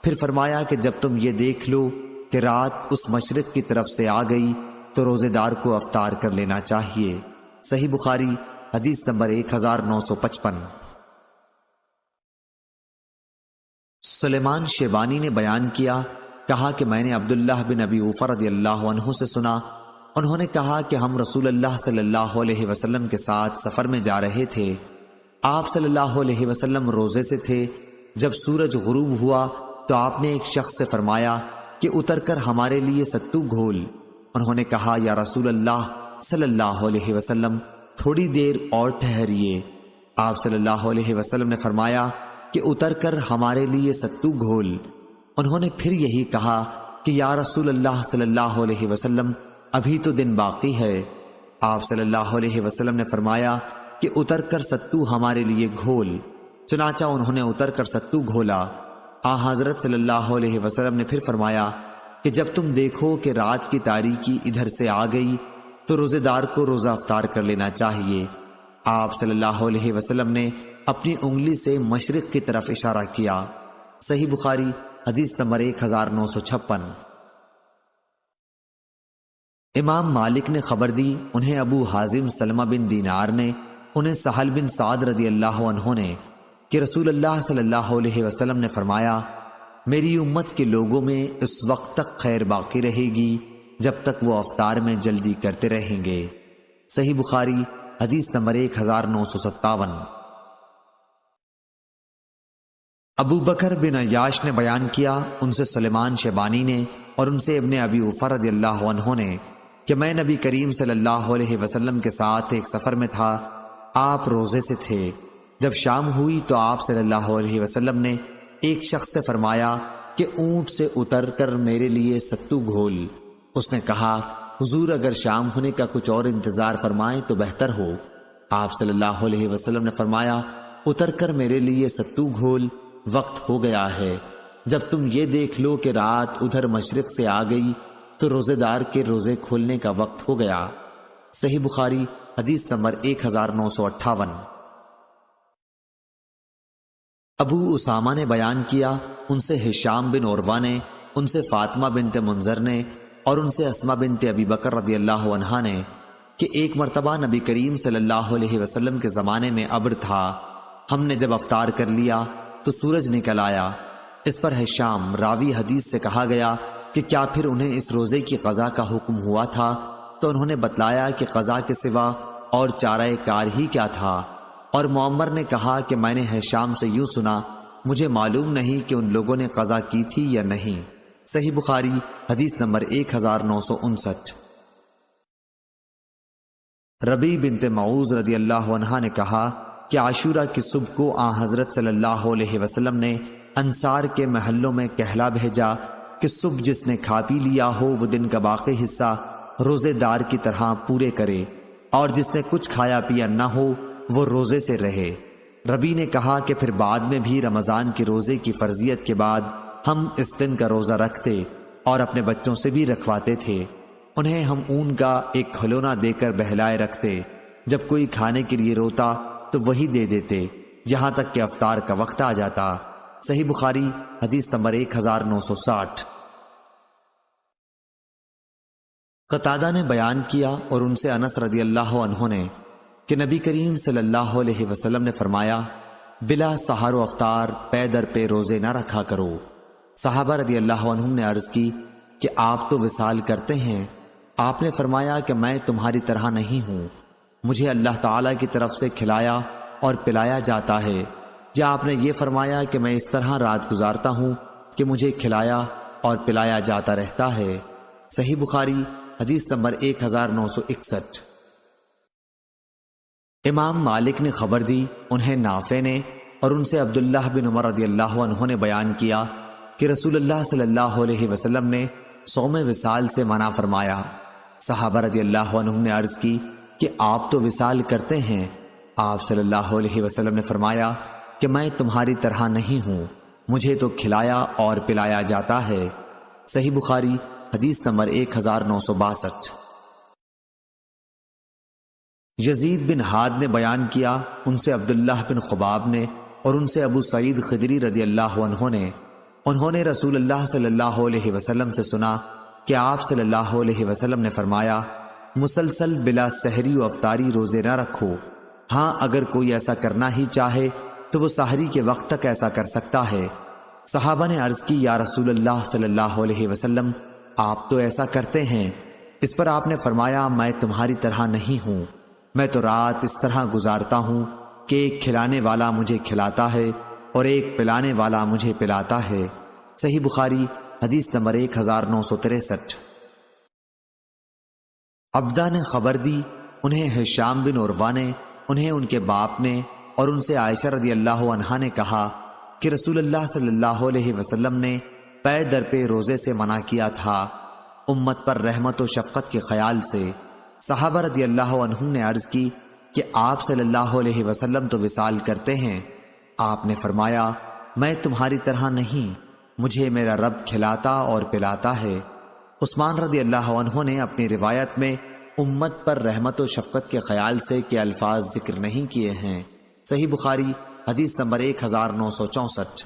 پھر فرمایا کہ جب تم یہ دیکھ لو کہ رات اس مشرق کی طرف سے آ گئی تو روزے دار کو افطار کر لینا چاہیے۔ صحیح بخاری حدیث نمبر 1955۔ سلیمان شیبانی نے بیان کیا، کہا کہ میں نے عبداللہ بن ابی اوفی رضی اللہ عنہ سے سنا، انہوں نے کہا کہ ہم رسول اللہ صلی اللہ علیہ وسلم کے ساتھ سفر میں جا رہے تھے۔ آپ صلی اللہ علیہ وسلم روزے سے تھے۔ جب سورج غروب ہوا تو آپ نے ایک شخص سے فرمایا کہ اتر کر ہمارے لیے ستو گھول۔ انہوں نے کہا، یا رسول اللہ صلی اللہ علیہ وسلم، تھوڑی دیر اور ٹھہریے۔ آپ صلی اللہ علیہ وسلم نے فرمایا کہ اتر کر ہمارے لیے ستو گھول۔ انہوں نے پھر یہی کہا کہ یا رسول اللہ صلی اللہ علیہ وسلم، ابھی تو دن باقی ہے۔ آپ صلی اللہ علیہ وسلم نے فرمایا کہ اتر کر ستو ہمارے لیے گھول۔ چنانچہ انہوں نے اتر کر ستو گھولا۔ حضرت صلی اللہ علیہ وسلم نے پھر فرمایا کہ جب تم دیکھو کہ رات کی تاریکی ادھر سے آ گئی تو روزے دار کو روزہ افطار کر لینا چاہیے۔ آپ صلی اللہ علیہ وسلم نے اپنی انگلی سے مشرق کی طرف اشارہ کیا۔ صحیح بخاری حدیث نمبر 1956۔ امام مالک نے خبر دی، انہیں ابو حازم سلمہ بن دینار نے، انہیں سہل بن سعد رضی اللہ عنہ نے، کہ رسول اللہ صلی اللہ علیہ وسلم نے فرمایا، میری امت کے لوگوں میں اس وقت تک خیر باقی رہے گی جب تک وہ افطار میں جلدی کرتے رہیں گے۔ صحیح بخاری حدیث نمبر 1957۔ ابو بکر بن عیاش نے بیان کیا، ان سے سلیمان شیبانی نے اور ان سے ابن ابی اوفی رضی اللہ عنہ نے، کہ میں نبی کریم صلی اللہ علیہ وسلم کے ساتھ ایک سفر میں تھا، آپ روزے سے تھے۔ جب شام ہوئی تو آپ صلی اللہ علیہ وسلم نے ایک شخص سے فرمایا کہ اونٹ سے اتر کر میرے لیے ستو گھول۔ اس نے کہا، حضور اگر شام ہونے کا کچھ اور انتظار فرمائیں تو بہتر ہو۔ آپ صلی اللہ علیہ وسلم نے فرمایا، اتر کر میرے لیے ستو گھول، وقت ہو گیا ہے۔ جب تم یہ دیکھ لو کہ رات ادھر مشرق سے آ گئی تو روزے دار کے روزے کھولنے کا وقت ہو گیا۔ صحیح بخاری حدیث نمبر 1958۔ ابو اسامہ نے بیان کیا، ان سے ہشام بن عروہ نے، ان سے فاطمہ بنت منذر نے اور ان سے اسماء بنت ابی بکر رضی اللہ عنہا نے، کہ ایک مرتبہ نبی کریم صلی اللہ علیہ وسلم کے زمانے میں ابر تھا۔ ہم نے جب افطار کر لیا تو سورج نکل آیا۔ اس پر ہشام راوی حدیث سے کہا گیا کہ کیا پھر انہیں اس روزے کی قضا کا حکم ہوا تھا؟ تو انہوں نے بتلایا کہ قضا کے سوا اور چارہ کار ہی کیا تھا۔ اور معمر نے کہا کہ میں نے ہشام سے یوں سنا، مجھے معلوم نہیں کہ ان لوگوں نے قضا کی تھی یا نہیں۔ صحیح بخاری حدیث نمبر 1959۔ ربیع بنت معوذ رضی اللہ عنہا نے کہا کہ عاشورہ کی صبح کو حضرت صلی اللہ علیہ وسلم نے انصار کے محلوں میں کہلا بھیجا کہ صبح جس نے کھا پی لیا ہو وہ دن کا باقی حصہ روزے دار کی طرح پورے کرے، اور جس نے کچھ کھایا پیا نہ ہو وہ روزے سے رہے۔ ربیع نے کہا کہ پھر بعد میں بھی رمضان کے روزے کی فرضیت کے بعد ہم اس دن کا روزہ رکھتے اور اپنے بچوں سے بھی رکھواتے تھے۔ انہیں ہم اون کا ایک کھلونا دے کر بہلائے رکھتے، جب کوئی کھانے کے لیے روتا تو وہی دے دیتے یہاں تک کہ افطار کا وقت آ جاتا۔ صحیح بخاری حدیث نمبر 1960۔ قتادہ نے بیان کیا اور ان سے انس رضی اللہ عنہ نے کہ نبی کریم صلی اللہ علیہ وسلم نے فرمایا، بلا سحر و افطار پے در پہ روزے نہ رکھا کرو۔ صحابہ رضی اللہ عنہم نے عرض کی کہ آپ تو وصال کرتے ہیں۔ آپ نے فرمایا کہ میں تمہاری طرح نہیں ہوں، مجھے اللہ تعالیٰ کی طرف سے کھلایا اور پلایا جاتا ہے، یا آپ نے یہ فرمایا کہ میں اس طرح رات گزارتا ہوں کہ مجھے کھلایا اور پلایا جاتا رہتا ہے۔ صحیح بخاری حدیث نمبر 1961۔ امام مالک نے خبر دی، انہیں نافع نے اور ان سے عبداللہ بن عمر رضی اللہ عنہ نے بیان کیا کہ رسول اللہ صلی اللہ علیہ وسلم نے صوم وصال سے منع فرمایا۔ صحابہ رضی اللہ عنہم نے عرض کی کہ آپ تو وصال کرتے ہیں۔ آپ صلی اللہ علیہ وسلم نے فرمایا کہ میں تمہاری طرح نہیں ہوں، مجھے تو کھلایا اور پلایا جاتا ہے۔ صحیح بخاری حدیث نمبر 1962۔ یزید بن ہاد نے بیان کیا، ان سے عبداللہ بن خباب نے اور ان سے ابو سعید خدری رضی اللہ عنہ نے، انہوں نے رسول اللہ صلی اللہ علیہ وسلم سے سنا کہ آپ صلی اللہ علیہ وسلم نے فرمایا، مسلسل بلا سحری و افطاری روزے نہ رکھو، ہاں اگر کوئی ایسا کرنا ہی چاہے تو وہ سحری کے وقت تک ایسا کر سکتا ہے۔ صحابہ نے عرض کی، یا رسول اللہ صلی اللہ علیہ وسلم آپ تو ایسا کرتے ہیں۔ اس پر آپ نے فرمایا، میں تمہاری طرح نہیں ہوں، میں تو رات اس طرح گزارتا ہوں کہ ایک کھلانے والا مجھے کھلاتا ہے اور ایک پلانے والا مجھے پلاتا ہے۔ صحیح بخاری حدیث نمبر 1963۔ عبدہ نے خبر دی، انہیں ہشام بن عروہ نے، انہیں ان کے باپ نے اور ان سے عائشہ رضی اللہ عنہا نے کہا کہ رسول اللہ صلی اللہ علیہ وسلم نے پے در پہ روزے سے منع کیا تھا، امت پر رحمت و شفقت کے خیال سے۔ صحابہ رضی اللہ عنہم نے عرض کی کہ آپ صلی اللہ علیہ وسلم تو وصال کرتے ہیں۔ آپ نے فرمایا، میں تمہاری طرح نہیں، مجھے میرا رب کھلاتا اور پلاتا ہے۔ عثمان رضی اللہ عنہ نے اپنی روایت میں امت پر رحمت و شفقت کے خیال سے کے الفاظ ذکر نہیں کیے ہیں۔ صحیح بخاری حدیث نمبر 1964۔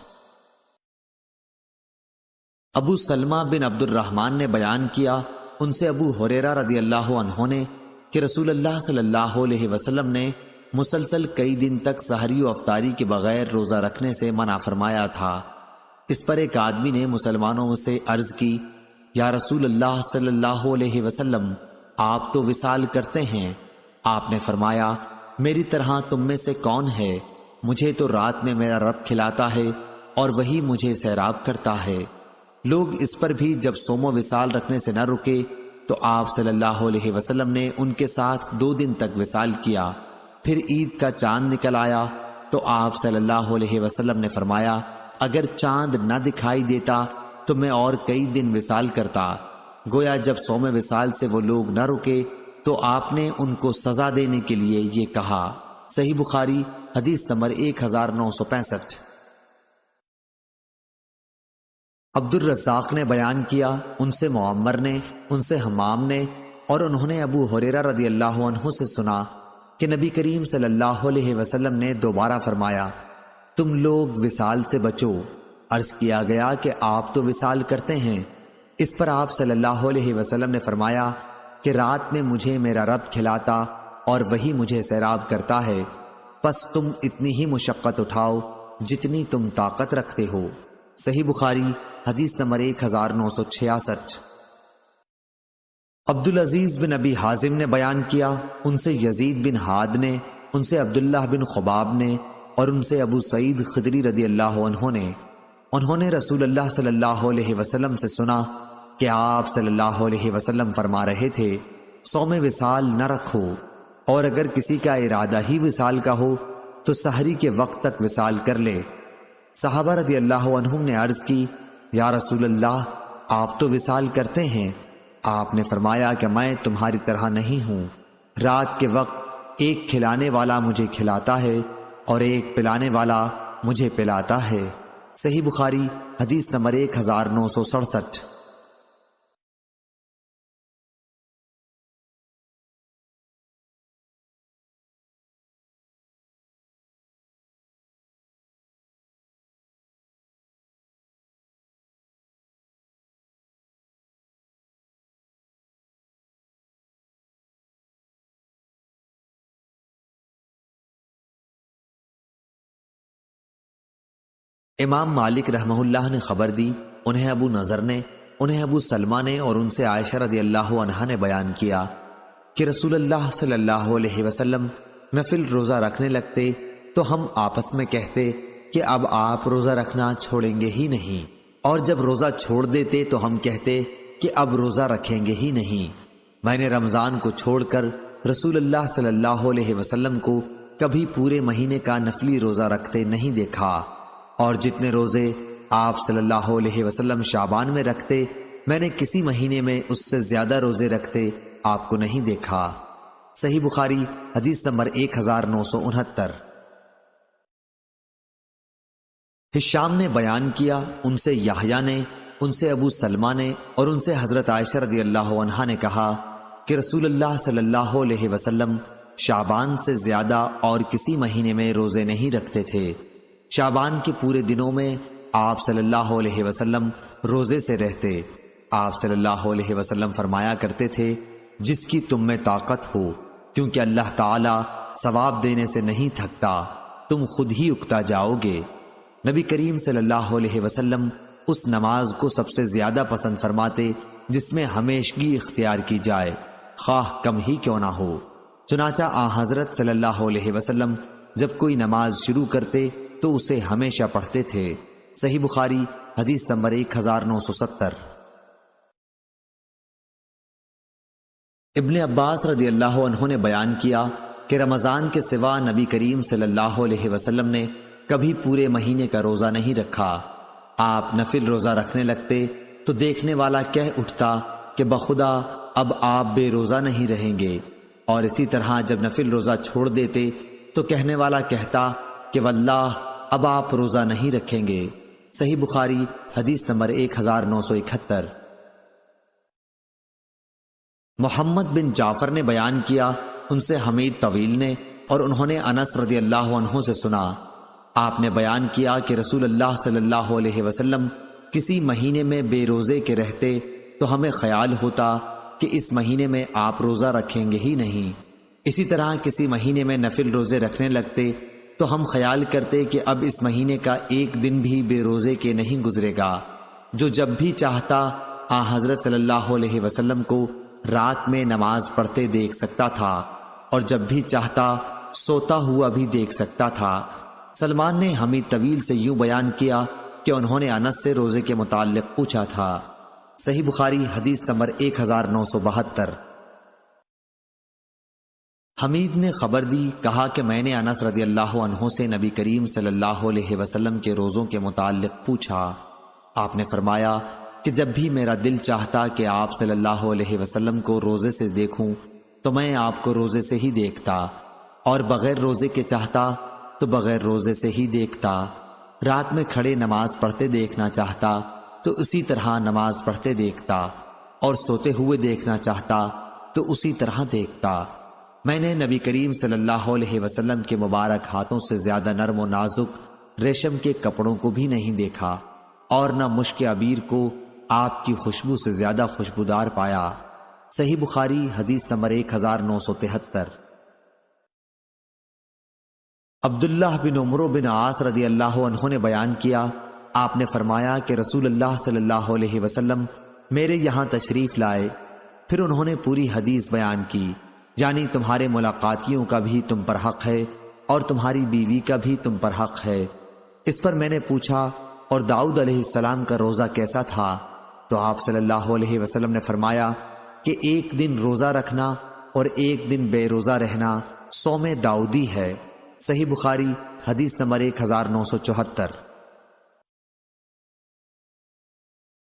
ابو سلمہ بن عبد الرحمن نے بیان کیا، ان سے ابو ہریرہ رضی اللہ عنہ نے کہ رسول اللہ صلی اللہ علیہ وسلم نے مسلسل کئی دن تک سحری و افطاری کے بغیر روزہ رکھنے سے منع فرمایا تھا۔ اس پر ایک آدمی نے مسلمانوں سے عرض کی، یا رسول اللہ صلی اللہ علیہ وسلم آپ تو وصال کرتے ہیں۔ آپ نے فرمایا، میری طرح تم میں سے کون ہے؟ مجھے تو رات میں میرا رب کھلاتا ہے اور وہی مجھے سیراب کرتا ہے۔ لوگ اس پر بھی جب صوم و وصال رکھنے سے نہ رکے تو آپ صلی اللہ علیہ وسلم نے ان کے ساتھ 2 دن تک وصال کیا۔ پھر عید کا چاند نکل آیا تو آپ صلی اللہ علیہ وسلم نے فرمایا، اگر چاند نہ دکھائی دیتا تو میں اور کئی دن وصال کرتا۔ گویا جب صوم وصال سے وہ لوگ نہ رکے تو آپ نے ان کو سزا دینے کے لیے یہ کہا۔ صحیح بخاری حدیث نمبر 1965۔ عبد الرزاق نے بیان کیا، ان سے معمر نے، ان سے حمام نے اور انہوں نے ابو ہریرہ رضی اللہ عنہ سے سنا کہ نبی کریم صلی اللہ علیہ وسلم نے دوبارہ فرمایا، تم لوگ وصال سے بچو۔ عرض کیا گیا کہ آپ تو وصال کرتے ہیں۔ اس پر آپ صلی اللہ علیہ وسلم نے فرمایا کہ رات میں مجھے میرا رب کھلاتا اور وہی مجھے سیراب کرتا ہے۔ پس تم اتنی ہی مشقت اٹھاؤ جتنی تم طاقت رکھتے ہو۔ صحیح بخاری حدیث نمبر 1966۔ عبدالعزیز بن ابی حازم نے بیان کیا، ان سے یزید بن ہاد نے، ان سے عبداللہ بن خباب نے، اور ان سے ابو سعید خدری رضی اللہ عنہ نے، انہوں نے رسول اللہ صلی اللہ علیہ وسلم سے سنا کہ آپ صلی اللہ علیہ وسلم فرما رہے تھے، صوم وصال نہ رکھو، اور اگر کسی کا ارادہ ہی وصال کا ہو تو سحری کے وقت تک وصال کر لے۔ صحابہ رضی اللہ عنہم نے عرض کی، یا رسول اللہ، آپ تو وصال کرتے ہیں۔ آپ نے فرمایا کہ میں تمہاری طرح نہیں ہوں، رات کے وقت ایک کھلانے والا مجھے کھلاتا ہے اور ایک پلانے والا مجھے پلاتا ہے۔ صحیح بخاری حدیث نمبر 1967۔ امام مالک رحمہ اللہ نے خبر دی، انہیں ابو نضر نے، انہیں ابو سلمہ نے، اور ان سے عائشہ رضی اللہ عنہا نے بیان کیا کہ رسول اللہ صلی اللہ علیہ وسلم نفل روزہ رکھنے لگتے تو ہم آپس میں کہتے کہ اب آپ روزہ رکھنا چھوڑیں گے ہی نہیں، اور جب روزہ چھوڑ دیتے تو ہم کہتے کہ اب روزہ رکھیں گے ہی نہیں۔ میں نے رمضان کو چھوڑ کر رسول اللہ صلی اللہ علیہ وسلم کو کبھی پورے مہینے کا نفلی روزہ رکھتے نہیں دیکھا، اور جتنے روزے آپ صلی اللہ علیہ وسلم شعبان میں رکھتے، میں نے کسی مہینے میں اس سے زیادہ روزے رکھتے آپ کو نہیں دیکھا۔ صحیح بخاری حدیث نمبر 1969۔ ہشام نے بیان کیا، ان سے یحییٰ نے، ان سے ابو سلمہ نے، اور ان سے حضرت عائشہ رضی اللہ عنہا نے کہا کہ رسول اللہ صلی اللہ علیہ وسلم شعبان سے زیادہ اور کسی مہینے میں روزے نہیں رکھتے تھے۔ شعبان کے پورے دنوں میں آپ صلی اللہ علیہ وسلم روزے سے رہتے۔ آپ صلی اللہ علیہ وسلم فرمایا کرتے تھے، جس کی تم میں طاقت ہو، کیونکہ اللہ تعالی ثواب دینے سے نہیں تھکتا، تم خود ہی اکتا جاؤ گے۔ نبی کریم صلی اللہ علیہ وسلم اس نماز کو سب سے زیادہ پسند فرماتے جس میں ہمیشگی اختیار کی جائے، خواہ کم ہی کیوں نہ ہو۔ چنانچہ آن حضرت صلی اللہ علیہ وسلم جب کوئی نماز شروع کرتے تو اسے ہمیشہ پڑھتے تھے۔ صحیح بخاری حدیث نمبر 1970۔ ابن عباس رضی اللہ عنہ نے بیان کیا کہ رمضان کے سوا نبی کریم صلی اللہ علیہ وسلم نے کبھی پورے مہینے کا روزہ نہیں رکھا۔ آپ نفل روزہ رکھنے لگتے تو دیکھنے والا کہہ اٹھتا کہ بخدا اب آپ بے روزہ نہیں رہیں گے، اور اسی طرح جب نفل روزہ چھوڑ دیتے تو کہنے والا کہتا کہ واللہ اب آپ روزہ نہیں رکھیں گے۔ صحیح بخاری حدیث نمبر 1971۔ محمد بن جعفر نے بیان کیا، ان سے حمید طویل نے، اور انہوں نے انس رضی اللہ عنہ سے سنا، آپ نے بیان کیا کہ رسول اللہ صلی اللہ علیہ وسلم کسی مہینے میں بے روزے کے رہتے تو ہمیں خیال ہوتا کہ اس مہینے میں آپ روزہ رکھیں گے ہی نہیں۔ اسی طرح کسی مہینے میں نفل روزے رکھنے لگتے تو ہم خیال کرتے کہ اب اس مہینے کا ایک دن بھی بے روزے کے نہیں گزرے گا۔ جو جب بھی چاہتا آن حضرت صلی اللہ علیہ وسلم کو رات میں نماز پڑھتے دیکھ سکتا تھا، اور جب بھی چاہتا سوتا ہوا بھی دیکھ سکتا تھا۔ سلمان نے حمید طویل سے یوں بیان کیا کہ انہوں نے انس سے روزے کے متعلق پوچھا تھا۔ صحیح بخاری حدیث نمبر 1972۔ حمید نے خبر دی، کہا کہ میں نے انس رضی اللہ عنہ سے نبی کریم صلی اللہ علیہ وسلم کے روزوں کے متعلق پوچھا۔ آپ نے فرمایا کہ جب بھی میرا دل چاہتا کہ آپ صلی اللہ علیہ وسلم کو روزے سے دیکھوں تو میں آپ کو روزے سے ہی دیکھتا، اور بغیر روزے کے چاہتا تو بغیر روزے سے ہی دیکھتا۔ رات میں کھڑے نماز پڑھتے دیکھنا چاہتا تو اسی طرح نماز پڑھتے دیکھتا، اور سوتے ہوئے دیکھنا چاہتا تو اسی طرح دیکھتا۔ میں نے نبی کریم صلی اللہ علیہ وسلم کے مبارک ہاتھوں سے زیادہ نرم و نازک ریشم کے کپڑوں کو بھی نہیں دیکھا، اور نہ مشک عبیر کو آپ کی خوشبو سے زیادہ خوشبودار پایا۔ صحیح بخاری حدیث نمبر 1973۔ عبداللہ بن عمرو بن عاص رضی اللہ عنہ نے بیان کیا، آپ نے فرمایا کہ رسول اللہ صلی اللہ علیہ وسلم میرے یہاں تشریف لائے، پھر انہوں نے پوری حدیث بیان کی، یعنی تمہارے ملاقاتیوں کا بھی تم پر حق ہے اور تمہاری بیوی کا بھی تم پر حق ہے۔ اس پر میں نے پوچھا، اور داؤد علیہ السلام کا روزہ کیسا تھا؟ تو آپ صلی اللہ علیہ وسلم نے فرمایا کہ ایک دن روزہ رکھنا اور ایک دن بے روزہ رہنا صوم داؤدی ہے۔ صحیح بخاری حدیث نمبر 1974۔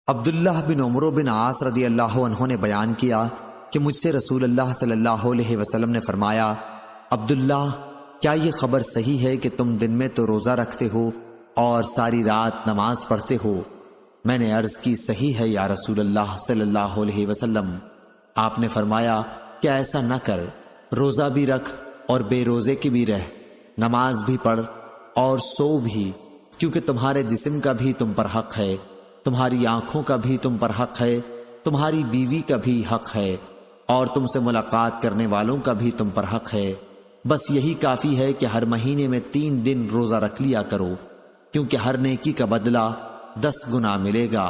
عبداللہ بن عمرو بن عاص رضی اللہ عنہ نے بیان کیا کہ مجھ سے رسول اللہ صلی اللہ علیہ وسلم نے فرمایا، عبداللہ، کیا یہ خبر صحیح ہے کہ تم دن میں تو روزہ رکھتے ہو اور ساری رات نماز پڑھتے ہو؟ میں نے عرض کی، صحیح ہے یا رسول اللہ صلی اللہ علیہ وسلم۔ آپ نے فرمایا کہ ایسا نہ کر، روزہ بھی رکھ اور بے روزے کی بھی رہ، نماز بھی پڑھ اور سو بھی، کیونکہ تمہارے جسم کا بھی تم پر حق ہے، تمہاری آنکھوں کا بھی تم پر حق ہے، تمہاری بیوی کا بھی حق ہے، اور تم سے ملاقات کرنے والوں کا بھی تم پر حق ہے۔ بس یہی کافی ہے کہ ہر مہینے میں 3 دن روزہ رکھ لیا کرو، کیونکہ ہر نیکی کا بدلہ 10 گنا ملے گا،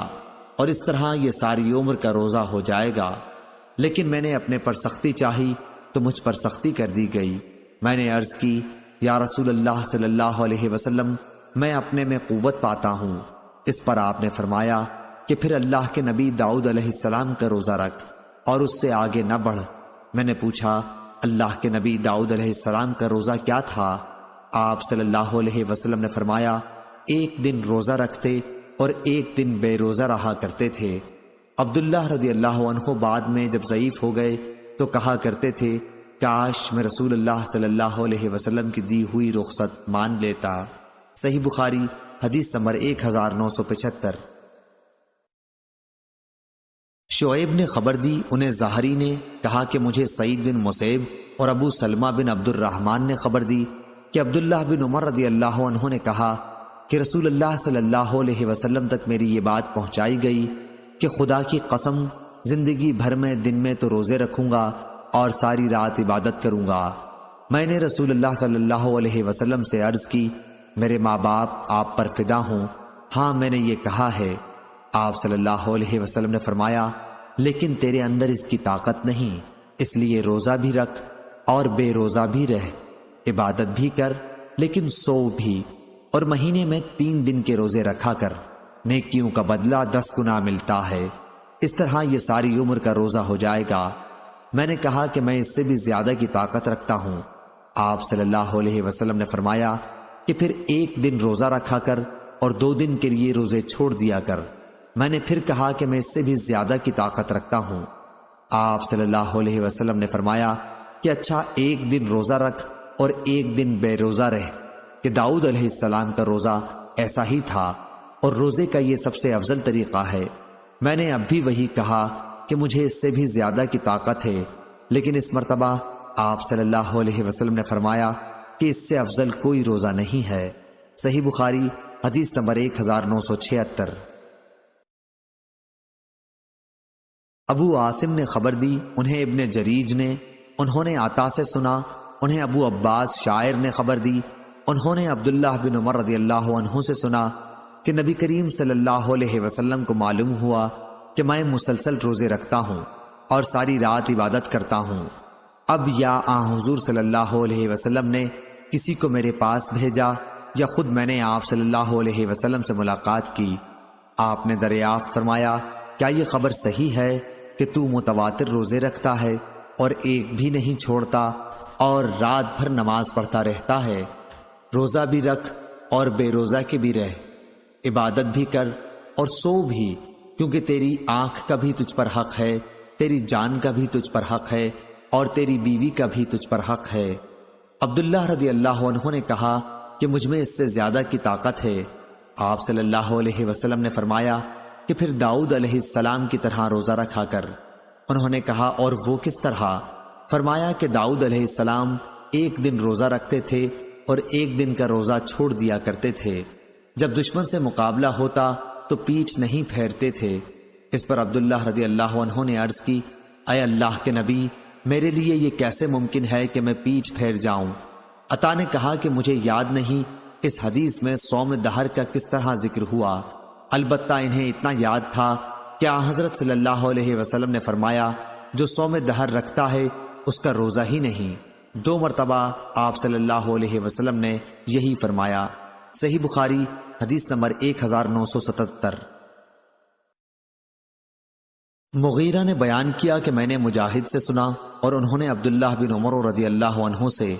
اور اس طرح یہ ساری عمر کا روزہ ہو جائے گا۔ لیکن میں نے اپنے پر سختی چاہی تو مجھ پر سختی کر دی گئی۔ میں نے عرض کی، یا رسول اللہ صلی اللہ علیہ وسلم، میں اپنے میں قوت پاتا ہوں۔ اس پر آپ نے فرمایا کہ پھر اللہ کے نبی داؤد علیہ السلام کا روزہ رکھ اور اس سے آگے نہ بڑھ۔ میں نے پوچھا، اللہ کے نبی داؤد علیہ السلام کا روزہ کیا تھا؟ آپ صلی اللہ علیہ وسلم نے فرمایا، ایک دن روزہ رکھتے اور ایک دن بے روزہ رہا کرتے تھے۔ عبداللہ رضی اللہ عنہ بعد میں جب ضعیف ہو گئے تو کہا کرتے تھے، کاش میں رسول اللہ صلی اللہ علیہ وسلم کی دی ہوئی رخصت مان لیتا۔ صحیح بخاری حدیث نمبر 1975۔ شعیب نے خبر دی، انہیں زہری نے کہا کہ مجھے سعید بن مسیب اور ابو سلمہ بن عبد الرحمن نے خبر دی کہ عبداللہ بن عمر رضی اللہ عنہ نے کہا کہ رسول اللہ صلی اللہ علیہ وسلم تک میری یہ بات پہنچائی گئی کہ خدا کی قسم، زندگی بھر میں دن میں تو روزے رکھوں گا اور ساری رات عبادت کروں گا۔ میں نے رسول اللہ صلی اللہ علیہ وسلم سے عرض کی، میرے ماں باپ آپ پر فدا ہوں، ہاں میں نے یہ کہا ہے۔ آپ صلی اللہ علیہ وسلم نے فرمایا، لیکن تیرے اندر اس کی طاقت نہیں، اس لیے روزہ بھی رکھ اور بے روزہ بھی رہ، عبادت بھی کر لیکن سو بھی، اور مہینے میں 3 دن کے روزے رکھا کر، نیکیوں کا بدلہ 10 گنا ملتا ہے۔ اس طرح یہ ساری عمر کا روزہ ہو جائے گا۔ میں نے کہا کہ میں اس سے بھی زیادہ کی طاقت رکھتا ہوں۔ آپ صلی اللہ علیہ وسلم نے فرمایا کہ پھر 1 دن روزہ رکھا کر اور 2 دن کے لیے روزے چھوڑ دیا کر۔ میں نے پھر کہا کہ میں اس سے بھی زیادہ کی طاقت رکھتا ہوں۔ آپ صلی اللہ علیہ وسلم نے فرمایا کہ اچھا 1 دن روزہ رکھ اور 1 دن بے روزہ رہ، کہ داؤد علیہ السلام کا روزہ ایسا ہی تھا، اور روزے کا یہ سب سے افضل طریقہ ہے۔ میں نے اب بھی وہی کہا کہ مجھے اس سے بھی زیادہ کی طاقت ہے، لیکن اس مرتبہ آپ صلی اللہ علیہ وسلم نے فرمایا کہ اس سے افضل کوئی روزہ نہیں ہے۔ صحیح بخاری حدیث نمبر 1976۔ ابو عاصم نے خبر دی، انہیں ابن جریج نے، انہوں نے عطا سے سنا، انہیں ابو عباس شاعر نے خبر دی، انہوں نے عبداللہ بن عمر رضی اللہ عنہ سے سنا کہ نبی کریم صلی اللہ علیہ وسلم کو معلوم ہوا کہ میں مسلسل روزے رکھتا ہوں اور ساری رات عبادت کرتا ہوں۔ اب یا حضور صلی اللہ علیہ وسلم نے کسی کو میرے پاس بھیجا یا خود میں نے آپ صلی اللہ علیہ وسلم سے ملاقات کی۔ آپ نے دریافت فرمایا، کیا یہ خبر صحیح ہے کہ تو متواتر روزے رکھتا ہے اور ایک بھی نہیں چھوڑتا اور رات بھر نماز پڑھتا رہتا ہے؟ روزہ بھی رکھ اور بے روزہ کے بھی رہ، عبادت بھی کر اور سو بھی، کیونکہ تیری آنکھ کا بھی تجھ پر حق ہے، تیری جان کا بھی تجھ پر حق ہے، اور تیری بیوی کا بھی تجھ پر حق ہے۔ عبداللہ رضی اللہ عنہ نے کہا کہ مجھ میں اس سے زیادہ کی طاقت ہے۔ آپ صلی اللہ علیہ وسلم نے فرمایا کہ پھر داؤد علیہ السلام کی طرح روزہ رکھا کر۔ انہوں نے کہا، اور وہ کس طرح؟ فرمایا کہ داؤد علیہ السلام 1 دن روزہ رکھتے تھے اور 1 دن کا روزہ چھوڑ دیا کرتے تھے۔ جب دشمن سے مقابلہ ہوتا تو پیٹھ نہیں پھیرتے تھے۔ اس پر عبداللہ رضی اللہ عنہ نے عرض کی، اے اللہ کے نبی، میرے لیے یہ کیسے ممکن ہے کہ میں پیٹھ پھیر جاؤں؟ عطا نے کہا کہ مجھے یاد نہیں اس حدیث میں صوم دہر کا کس طرح ذکر ہوا، البتہ انہیں اتنا یاد تھا کہ آن حضرت صلی اللہ علیہ وسلم نے فرمایا جو صوم دہر رکھتا ہے اس کا روزہ ہی نہیں۔ 2 مرتبہ آپ صلی اللہ علیہ وسلم نے یہی فرمایا۔ صحیح بخاری حدیث نمبر 1977۔ مغیرہ نے بیان کیا کہ میں نے مجاہد سے سنا اور انہوں نے عبداللہ بن عمر رضی اللہ عنہ سے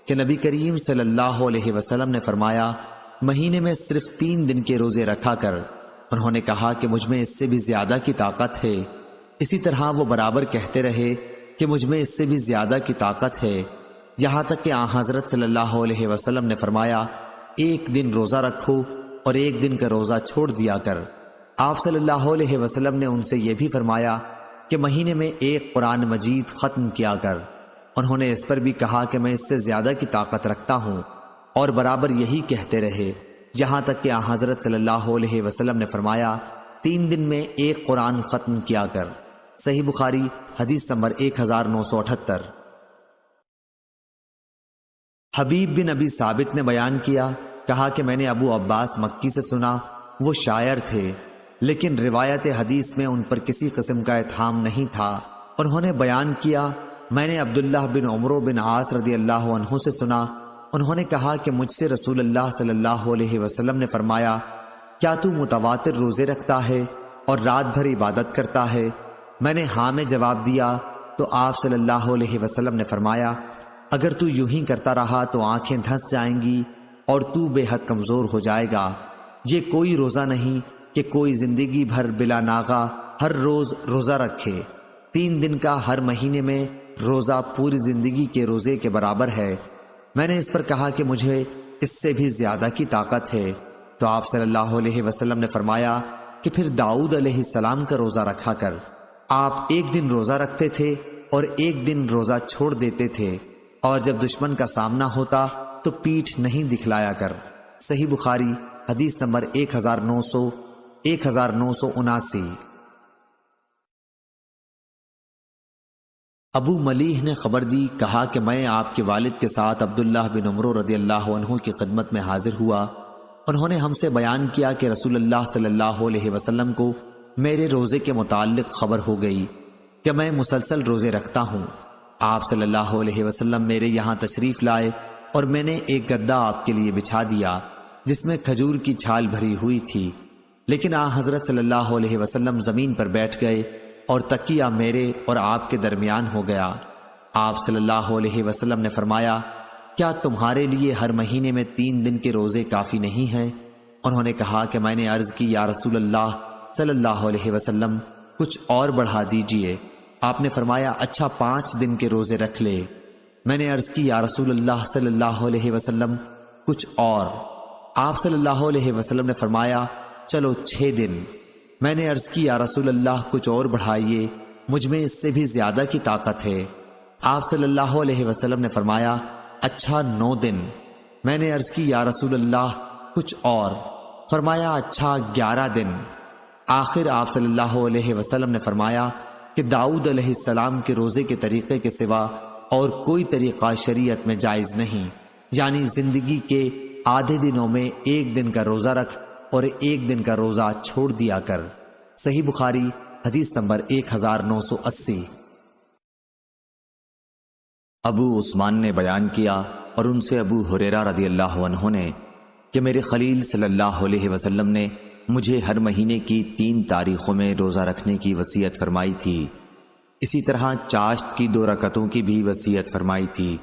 کہ نبی کریم صلی اللہ علیہ وسلم نے فرمایا مہینے میں صرف 3 دن کے روزے رکھا کر۔ انہوں نے کہا کہ مجھ میں اس سے بھی زیادہ کی طاقت ہے۔ اسی طرح وہ برابر کہتے رہے کہ مجھ میں اس سے بھی زیادہ کی طاقت ہے، یہاں تک کہ آن حضرت صلی اللہ علیہ وسلم نے فرمایا 1 دن روزہ رکھو اور 1 دن کا روزہ چھوڑ دیا کر۔ آپ صلی اللہ علیہ وسلم نے ان سے یہ بھی فرمایا کہ مہینے میں 1 قرآن مجید ختم کیا کر۔ انہوں نے اس پر بھی کہا کہ میں اس سے زیادہ کی طاقت رکھتا ہوں، اور برابر یہی کہتے رہے، یہاں تک کہ حضرت صلی اللہ علیہ وسلم نے فرمایا 3 دن میں 1 قرآن ختم کیا کر۔ صحیح بخاری حدیث نمبر 1978۔ حبیب بن ابی ثابت نے بیان کیا، کہا کہ میں نے ابو عباس مکی سے سنا، وہ شاعر تھے لیکن روایت حدیث میں ان پر کسی قسم کا اتہام نہیں تھا۔ انہوں نے بیان کیا میں نے عبداللہ بن عمر بن عاص رضی اللہ عنہ سے سنا، انہوں نے کہا کہ مجھ سے رسول اللہ صلی اللہ علیہ وسلم نے فرمایا کیا تو متواتر روزے رکھتا ہے اور رات بھر عبادت کرتا ہے؟ میں نے ہاں میں جواب دیا تو آپ صلی اللہ علیہ وسلم نے فرمایا اگر تو یوں ہی کرتا رہا تو آنکھیں دھنس جائیں گی اور تو بے حد کمزور ہو جائے گا۔ یہ کوئی روزہ نہیں کہ کوئی زندگی بھر بلا ناغہ ہر روز روزہ رکھے۔ 3 دن کا ہر مہینے میں روزہ پوری زندگی کے روزے کے برابر ہے۔ میں نے اس پر کہا کہ مجھے اس سے بھی زیادہ کی طاقت ہے، تو آپ صلی اللہ علیہ وسلم نے فرمایا کہ پھر داؤد علیہ السلام کا روزہ رکھا کر۔ آپ 1 دن روزہ رکھتے تھے اور 1 دن روزہ چھوڑ دیتے تھے، اور جب دشمن کا سامنا ہوتا تو پیٹھ نہیں دکھلایا کر۔ صحیح بخاری حدیث نمبر 1979۔ ابو ملیح نے خبر دی، کہا کہ میں آپ کے والد کے ساتھ عبداللہ بن عمر رضی اللہ عنہ کی خدمت میں حاضر ہوا۔ انہوں نے ہم سے بیان کیا کہ رسول اللہ صلی اللہ علیہ وسلم کو میرے روزے کے متعلق خبر ہو گئی کہ میں مسلسل روزے رکھتا ہوں۔ آپ صلی اللہ علیہ وسلم میرے یہاں تشریف لائے اور میں نے ایک گدا آپ کے لیے بچھا دیا جس میں کھجور کی چھال بھری ہوئی تھی، لیکن حضرت صلی اللہ علیہ وسلم زمین پر بیٹھ گئے اور تکیہ میرے اور آپ کے درمیان ہو گیا۔ آپ صلی اللہ علیہ وسلم نے فرمایا کیا تمہارے لیے ہر مہینے میں 3 دن کے روزے کافی نہیں ہیں؟ انہوں نے کہا کہ میں نے عرض کی یا رسول اللہ صلی اللہ علیہ وسلم کچھ اور بڑھا دیجئے۔ آپ نے فرمایا اچھا 5 دن کے روزے رکھ لے۔ میں نے عرض کی یا رسول اللہ صلی اللہ علیہ وسلم کچھ اور۔ آپ صلی اللہ علیہ وسلم نے فرمایا چلو 6 دن۔ میں نے عرض کی یا رسول اللہ کچھ اور بڑھائیے، مجھ میں اس سے بھی زیادہ کی طاقت ہے۔ آپ صلی اللہ علیہ وسلم نے فرمایا اچھا 9 دن۔ میں نے عرض کی یا رسول اللہ کچھ اور، فرمایا اچھا 11 دن۔ آخر آپ صلی اللہ علیہ وسلم نے فرمایا کہ داؤد علیہ السلام کے روزے کے طریقے کے سوا اور کوئی طریقہ شریعت میں جائز نہیں، یعنی زندگی کے آدھے دنوں میں 1 دن کا روزہ رکھ اور 1 دن کا روزہ چھوڑ دیا کر۔ صحیح بخاری حدیث نمبر 1980۔ ابو عثمان نے بیان کیا اور ان سے ابو ہریرہ رضی اللہ عنہ نے کہ میرے خلیل صلی اللہ علیہ وسلم نے مجھے ہر مہینے کی 3 تاریخوں میں روزہ رکھنے کی وصیت فرمائی تھی، اسی طرح چاشت کی 2 رکعتوں کی بھی وصیت فرمائی تھی،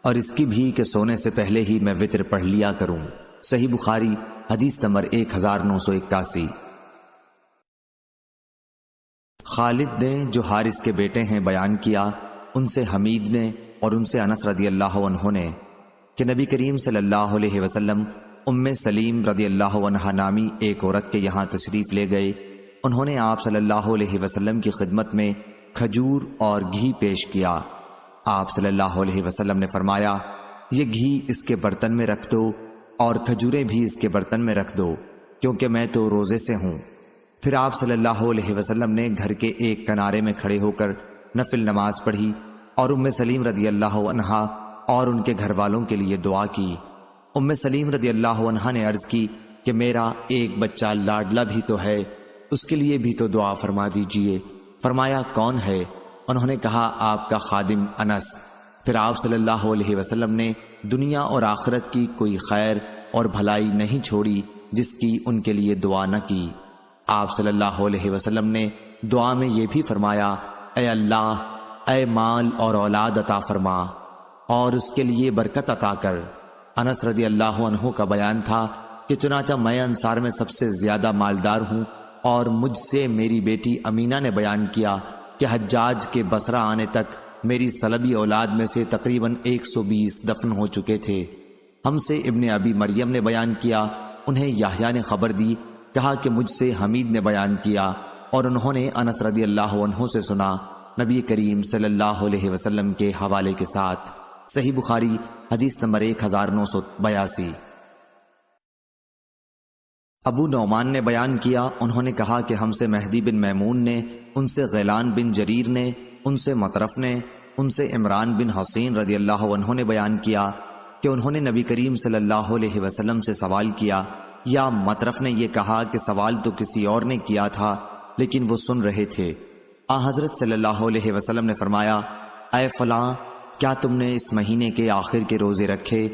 اور اس کی بھی کہ سونے سے پہلے ہی میں وتر پڑھ لیا کروں۔ صحیح بخاری حدیث نمبر 1981۔ خالد نے جو حارث کے بیٹے ہیں بیان کیا، ان سے حمید نے اور ان سے انس رضی اللہ عنہ نے کہ نبی کریم صلی اللہ علیہ وسلم ام سلیم رضی اللہ عنہ نامی ایک عورت کے یہاں تشریف لے گئے۔ انہوں نے آپ صلی اللہ علیہ وسلم کی خدمت میں کھجور اور گھی پیش کیا۔ آپ صلی اللہ علیہ وسلم نے فرمایا یہ گھی اس کے برتن میں رکھ دو اور کھجوریں بھی اس کے برتن میں رکھ دو، کیونکہ میں تو روزے سے ہوں۔ پھر آپ صلی اللہ علیہ وسلم نے گھر کے ایک کنارے میں کھڑے ہو کر نفل نماز پڑھی، اور ام سلیم رضی اللہ عنہا اور ان کے گھر والوں کے لیے دعا کی۔ ام سلیم رضی اللہ عنہا نے عرض کی کہ میرا ایک بچہ لاڈلا بھی تو ہے، اس کے لیے بھی تو دعا فرما دیجئے۔ فرمایا کون ہے؟ انہوں نے کہا آپ کا خادم انس۔ پھر آپ صلی اللہ علیہ وسلم نے دنیا اور آخرت کی کوئی خیر اور بھلائی نہیں چھوڑی جس کی ان کے لیے دعا نہ کی۔ آپ صلی اللہ علیہ وسلم نے دعا میں یہ بھی فرمایا، اے اللہ، اے مال اور اولاد عطا فرما اور اس کے لیے برکت عطا کر۔ انس رضی اللہ عنہ کا بیان تھا کہ چنانچہ میں انصار میں سب سے زیادہ مالدار ہوں، اور مجھ سے میری بیٹی امینہ نے بیان کیا کہ حجاج کے بصرہ آنے تک میری سلبی اولاد میں سے تقریباً 120 دفن ہو چکے تھے۔ ہم سے ابن ابی مریم نے بیان کیا، انہیں یحییٰ نے خبر دی، کہا کہ مجھ سے حمید نے بیان کیا، اور انہوں نے انس رضی اللہ عنہ سے سنا، نبی کریم صلی اللہ علیہ وسلم کے حوالے کے ساتھ۔ صحیح بخاری حدیث نمبر 1982۔ ابو نعمان نے بیان کیا، انہوں نے کہا کہ ہم سے مہدی بن میمون نے، ان سے غیلان بن جریر نے، ان سے مطرف نے، ان سے عمران بن حسین رضی اللہ عنہ نے بیان کیا کہ انہوں نے نبی کریم صلی اللہ علیہ وسلم سے سوال کیا، یا مطرف نے یہ کہا کہ سوال تو کسی اور نے کیا تھا لیکن وہ سن رہے تھے۔ حضرت صلی اللہ علیہ وسلم نے فرمایا، اے فلاں، کیا تم نے اس مہینے کے آخر کے روزے رکھے؟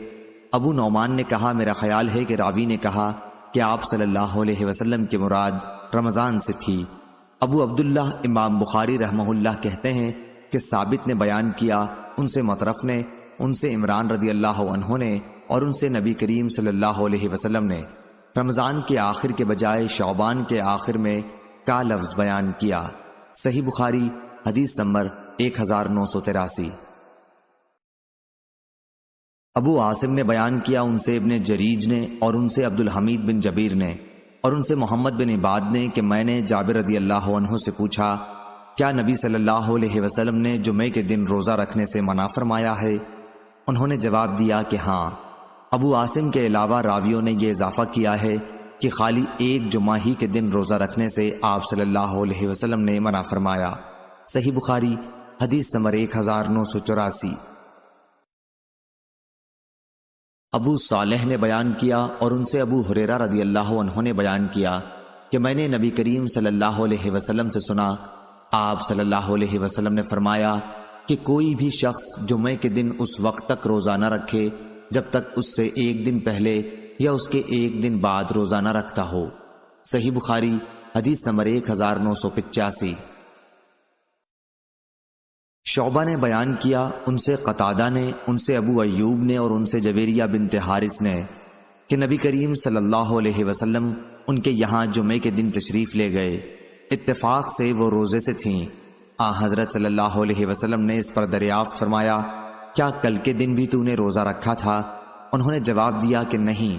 ابو نعمان نے کہا میرا خیال ہے کہ راوی نے کہا کہ آپ صلی اللہ علیہ وسلم کی مراد رمضان سے تھی۔ ابو عبداللہ امام بخاری رحمہ اللہ کہتے ہیں کہ ثابت نے بیان کیا، ان سے مطرف نے، ان سے عمران رضی اللہ عنہ نے، اور ان سے نبی کریم صلی اللہ علیہ وسلم نے رمضان کے آخر کے بجائے شعبان کے آخر میں کا لفظ بیان کیا۔ صحیح بخاری حدیث نمبر 1983۔ ابو عاصم نے بیان کیا، ان سے ابن جریج نے، اور ان سے عبد الحمید بن جبیر نے، اور ان سے محمد بن عباد نے کہ میں نے جابر رضی اللہ عنہ سے پوچھا، کیا نبی صلی اللہ علیہ وسلم نے جمعے کے دن روزہ رکھنے سے منع فرمایا ہے؟ انہوں نے جواب دیا کہ ہاں۔ ابو عاصم کے علاوہ راویوں نے یہ اضافہ کیا ہے کہ خالی ایک جمعہ ہی کے دن روزہ رکھنے سے آپ صلی اللہ علیہ وسلم نے منع فرمایا۔ صحیح بخاری حدیث نمبر 1984۔ ابو صالح نے بیان کیا، اور ان سے ابو ہریرہ رضی اللہ عنہ نے بیان کیا کہ میں نے نبی کریم صلی اللہ علیہ وسلم سے سنا، آپ صلی اللہ علیہ وسلم نے فرمایا کہ کوئی بھی شخص جمعے کے دن اس وقت تک روزہ نہ رکھے جب تک اس سے ایک دن پہلے یا اس کے ایک دن بعد روزہ نہ رکھتا ہو۔ صحیح بخاری حدیث نمبر 1985۔ شعبہ نے بیان کیا، ان سے قتادہ نے، ان سے ابو ایوب نے، اور ان سے جویریہ بنت حارث نے کہ نبی کریم صلی اللہ علیہ وسلم ان کے یہاں جمعے کے دن تشریف لے گئے، اتفاق سے وہ روزے سے تھیں۔ حضرت صلی اللہ علیہ وسلم نے اس پر دریافت فرمایا، کیا کل کے دن بھی تو نے روزہ رکھا تھا؟ انہوں نے جواب دیا کہ نہیں۔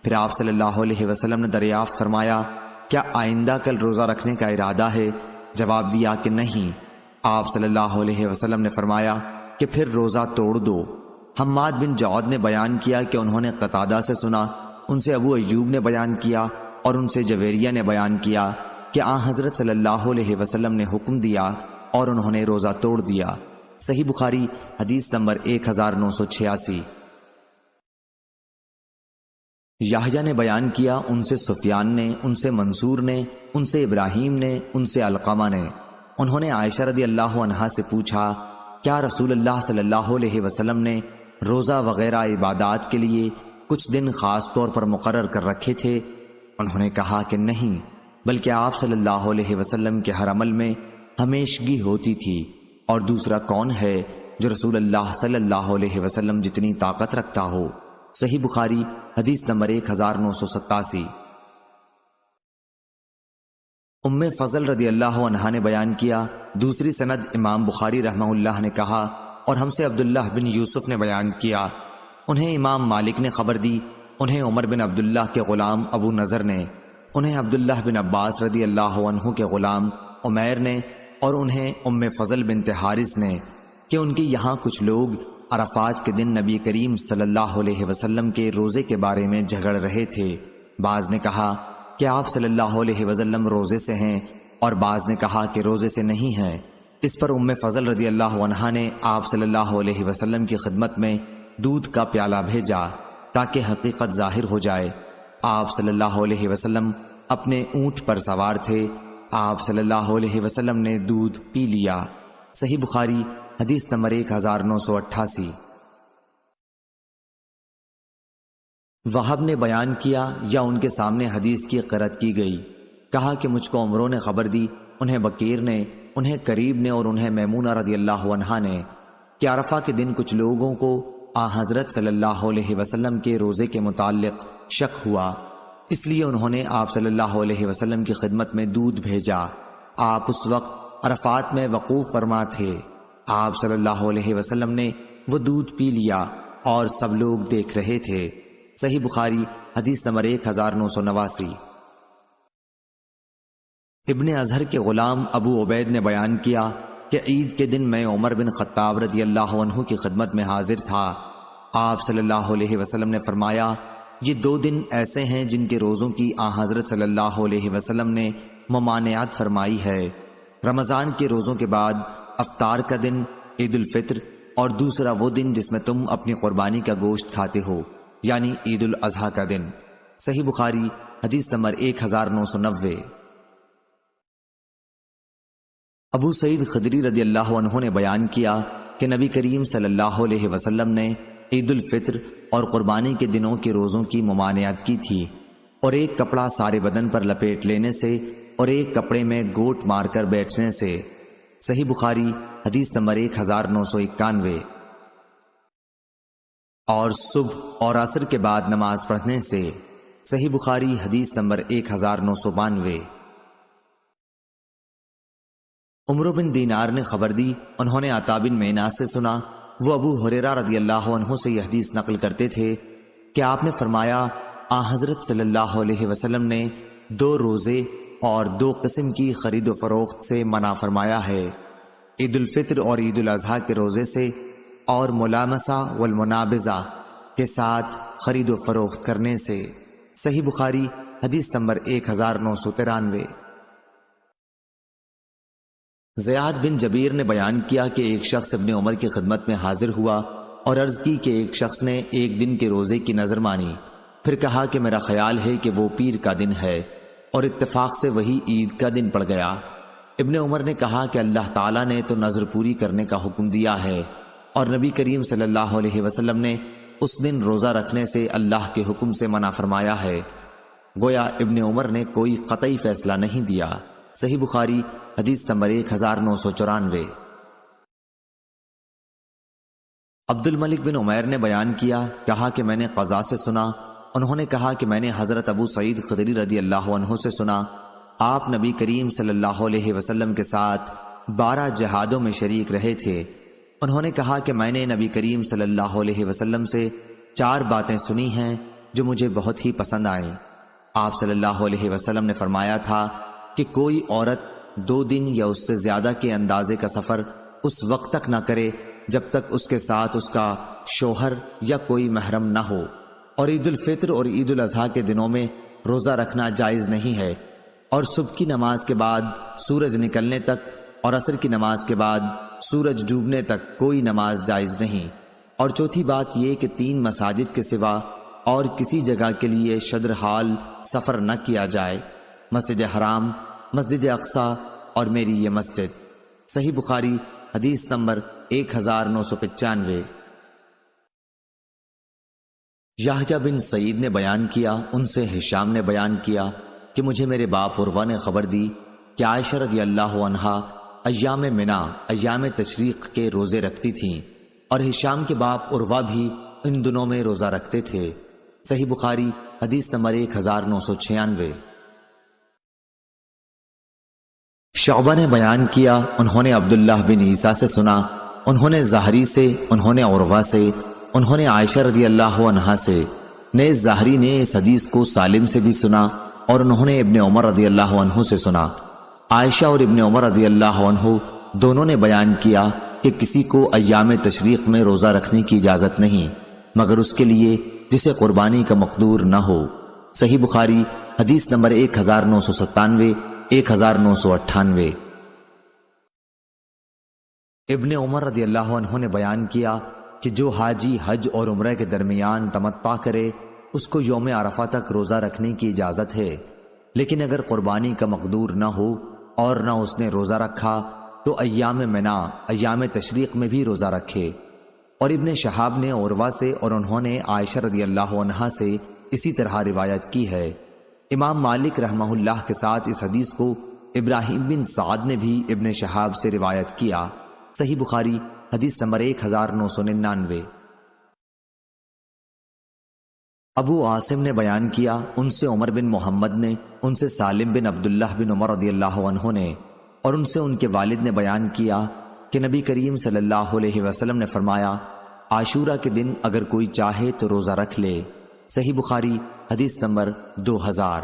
پھر آپ صلی اللہ علیہ وسلم نے دریافت فرمایا، کیا آئندہ کل روزہ رکھنے کا ارادہ ہے؟ جواب دیا کہ نہیں۔ آپ صلی اللہ علیہ وسلم نے فرمایا کہ پھر روزہ توڑ دو۔ حماد بن جعد نے بیان کیا کہ انہوں نے قتادہ سے سنا، ان سے ابو ایوب نے بیان کیا، اور ان سے جویریہ نے بیان کیا کہ حضرت صلی اللہ علیہ وسلم نے حکم دیا اور انہوں نے روزہ توڑ دیا۔ صحیح بخاری حدیث نمبر 1986۔ یحییٰ نے بیان کیا، ان سے سفیان نے، ان سے منصور نے، ان سے ابراہیم نے، ان سے علقمہ نے، انہوں نے عائشہ رضی اللہ عنہا سے پوچھا، کیا رسول اللہ صلی اللہ علیہ وسلم نے روزہ وغیرہ عبادات کے لیے کچھ دن خاص طور پر مقرر کر رکھے تھے؟ انہوں نے کہا کہ نہیں، بلکہ آپ صلی اللہ علیہ وسلم کے ہر عمل میں ہمیشگی ہوتی تھی، اور دوسرا کون ہے جو رسول اللہ صلی اللہ علیہ وسلم جتنی طاقت رکھتا ہو؟ صحیح بخاری حدیث نمبر 1987۔ ام فضل رضی اللہ عنہا نے بیان کیا، دوسری سند امام بخاری رحمہ اللہ نے کہا، اور ہم سے عبداللہ بن یوسف نے بیان کیا، انہیں امام مالک نے خبر دی، انہیں عمر بن عبداللہ کے غلام ابو نضر نے، انہیں عبداللہ بن عباس رضی اللہ عنہ کے غلام عمیر نے، اور انہیں ام فضل بنت حارث نے کہ ان کے یہاں کچھ لوگ عرفات کے دن نبی کریم صلی اللہ علیہ وسلم کے روزے کے بارے میں جھگڑ رہے تھے۔ بعض نے کہا کہ آپ صلی اللہ علیہ وسلم روزے سے ہیں، اور بعض نے کہا کہ روزے سے نہیں ہیں۔ اس پر ام فضل رضی اللہ عنہا نے آپ صلی اللہ علیہ وسلم کی خدمت میں دودھ کا پیالہ بھیجا تاکہ حقیقت ظاہر ہو جائے۔ آپ صلی اللہ علیہ وسلم اپنے اونٹ پر سوار تھے۔ آپ صلی اللہ علیہ وسلم نے دودھ پی لیا۔ صحیح بخاری حدیث نمبر 1988۔ وہب نے بیان کیا یا ان کے سامنے حدیث کی قرأت کی گئی، کہا کہ مجھ کو عمروں نے خبر دی، انہیں بکیر نے، انہیں قریب نے اور انہیں میمونہ رضی اللہ عنہا نے کہ عرفہ کے دن کچھ لوگوں کو حضرت صلی اللہ علیہ وسلم کے روزے کے متعلق شک ہوا، اس لیے انہوں نے آپ صلی اللہ علیہ وسلم کی خدمت میں دودھ بھیجا۔ آپ اس وقت عرفات میں وقوف فرما تھے۔ آپ صلی اللہ علیہ وسلم نے وہ دودھ پی لیا اور سب لوگ دیکھ رہے تھے۔ صحیح بخاری حدیث نمبر 1989۔ ابن اظہر کے غلام ابو عبید نے بیان کیا کہ عید کے دن میں عمر بن خطاب رضی اللہ عنہ کی خدمت میں حاضر تھا۔ آپ صلی اللہ علیہ وسلم نے فرمایا، یہ 2 دن ایسے ہیں جن کے روزوں کی حضرت صلی اللہ علیہ وسلم نے ممانعت فرمائی ہے۔ رمضان کے روزوں کے بعد افطار کا دن عید الفطر، اور دوسرا وہ دن جس میں تم اپنی قربانی کا گوشت کھاتے ہو، یعنی عید الاضحیٰ کا دن۔ صحیح بخاری حدیث نمبر 1990۔ ابو سعید خدری رضی اللہ عنہ نے بیان کیا کہ نبی کریم صلی اللہ علیہ وسلم نے عید الفطر اور قربانی کے دنوں کے روزوں کی ممانعت کی تھی، اور ایک کپڑا سارے بدن پر لپیٹ لینے سے اور ایک کپڑے میں گوٹ مار کر بیٹھنے سے۔ صحیح بخاری حدیث نمبر 1991۔ اور صبح اور عصر کے بعد نماز پڑھنے سے۔ صحیح بخاری حدیث نمبر 1992۔ عمرو بن دینار نے خبر دی، انہوں نے عطا بن مینا سے سنا، وہ ابو ہریرہ رضی اللہ عنہ سے یہ حدیث نقل کرتے تھے کہ آپ نے فرمایا، حضرت صلی اللہ علیہ وسلم نے 2 روزے اور 2 قسم کی خرید و فروخت سے منع فرمایا ہے، عید الفطر اور عید الاضحیٰ کے روزے سے، اور ملامسہ والمنابذہ کے ساتھ خرید و فروخت کرنے سے۔ صحیح بخاری حدیث نمبر 1993۔ زیاد بن جبیر نے بیان کیا کہ ایک شخص ابن عمر کی خدمت میں حاضر ہوا اور عرض کی کہ ایک شخص نے ایک دن کے روزے کی نظر مانی، پھر کہا کہ میرا خیال ہے کہ وہ پیر کا دن ہے، اور اتفاق سے وہی عید کا دن پڑ گیا۔ ابن عمر نے کہا کہ اللہ تعالیٰ نے تو نظر پوری کرنے کا حکم دیا ہے، اور نبی کریم صلی اللہ علیہ وسلم نے اس دن روزہ رکھنے سے اللہ کے حکم سے منع فرمایا ہے۔ گویا ابن عمر نے کوئی قطعی فیصلہ نہیں دیا۔ صحیح بخاری حدیث نمبر 1994۔ عبد الملک بن عمیر نے بیان کیا، کہا کہ میں نے قضا سے سنا، انہوں نے کہا کہ میں نے حضرت ابو سعید خدری رضی اللہ عنہ سے سنا، آپ نبی کریم صلی اللہ علیہ وسلم کے ساتھ 12 جہادوں میں شریک رہے تھے۔ انہوں نے کہا کہ میں نے نبی کریم صلی اللہ علیہ وسلم سے 4 باتیں سنی ہیں جو مجھے بہت ہی پسند آئیں۔ آپ صلی اللہ علیہ وسلم نے فرمایا تھا کہ کوئی عورت 2 دن یا اس سے زیادہ کے اندازے کا سفر اس وقت تک نہ کرے جب تک اس کے ساتھ اس کا شوہر یا کوئی محرم نہ ہو، اور عید الفطر اور عید الاضحیٰ کے دنوں میں روزہ رکھنا جائز نہیں ہے، اور صبح کی نماز کے بعد سورج نکلنے تک اور عصر کی نماز کے بعد سورج ڈوبنے تک کوئی نماز جائز نہیں۔ اور چوتھی بات یہ کہ 3 مساجد کے سوا اور کسی جگہ کے لیے شدر حال سفر نہ کیا جائے، مسجد حرام، مسجد اقصیٰ اور میری یہ مسجد۔ صحیح بخاری حدیث نمبر 1995۔ یحییٰ بن سعید نے بیان کیا، ان سے ہشام نے بیان کیا کہ مجھے میرے باپ عروہ نے خبر دی کہ عائشہ رضی اللہ عنہا ایام منا، ایام تشریق کے روزے رکھتی تھیں، اور ہشام کے باپ عروہ بھی ان دنوں میں روزہ رکھتے تھے۔ صحیح بخاری حدیث نمبر 1996۔ شعبہ نے بیان کیا، انہوں نے عبداللہ بن عیسیٰ سے سنا، انہوں نے زہری سے، انہوں نے عروہ سے، انہوں نے عائشہ رضی اللہ عنہا سے، نیز زہری نے اس حدیث کو سالم سے بھی سنا، اور انہوں نے ابن عمر رضی اللہ عنہ سے سنا۔ عائشہ اور ابن عمر رضی اللہ عنہ دونوں نے بیان کیا کہ کسی کو ایام تشریق میں روزہ رکھنے کی اجازت نہیں مگر اس کے لیے جسے قربانی کا مقدور نہ ہو۔ صحیح بخاری حدیث نمبر 1997، 1998۔ ابن عمر رضی اللہ عنہ نے بیان کیا کہ جو حاجی حج اور عمرہ کے درمیان تمتع کرے اس کو یوم عرفہ تک روزہ رکھنے کی اجازت ہے، لیکن اگر قربانی کا مقدور نہ ہو اور نہ اس نے روزہ رکھا تو ایام منا، ایام تشریق میں بھی روزہ رکھے۔ اور ابن شہاب نے عروہ سے اور انہوں نے عائشہ رضی اللہ عنہا سے اسی طرح روایت کی ہے۔ امام مالک رحمہ اللہ کے ساتھ اس حدیث کو ابراہیم بن سعد نے بھی ابن شہاب سے روایت کیا۔ صحیح بخاری حدیث نمبر 1999۔ ابو عاصم نے بیان کیا، ان سے عمر بن محمد نے، ان سے سالم بن عبداللہ بن عمر رضی اللہ عنہ نے، اور ان سے ان کے والد نے بیان کیا کہ نبی کریم صلی اللہ علیہ وسلم نے فرمایا، عاشورہ کے دن اگر کوئی چاہے تو روزہ رکھ لے۔ صحیح بخاری حدیث نمبر 2000۔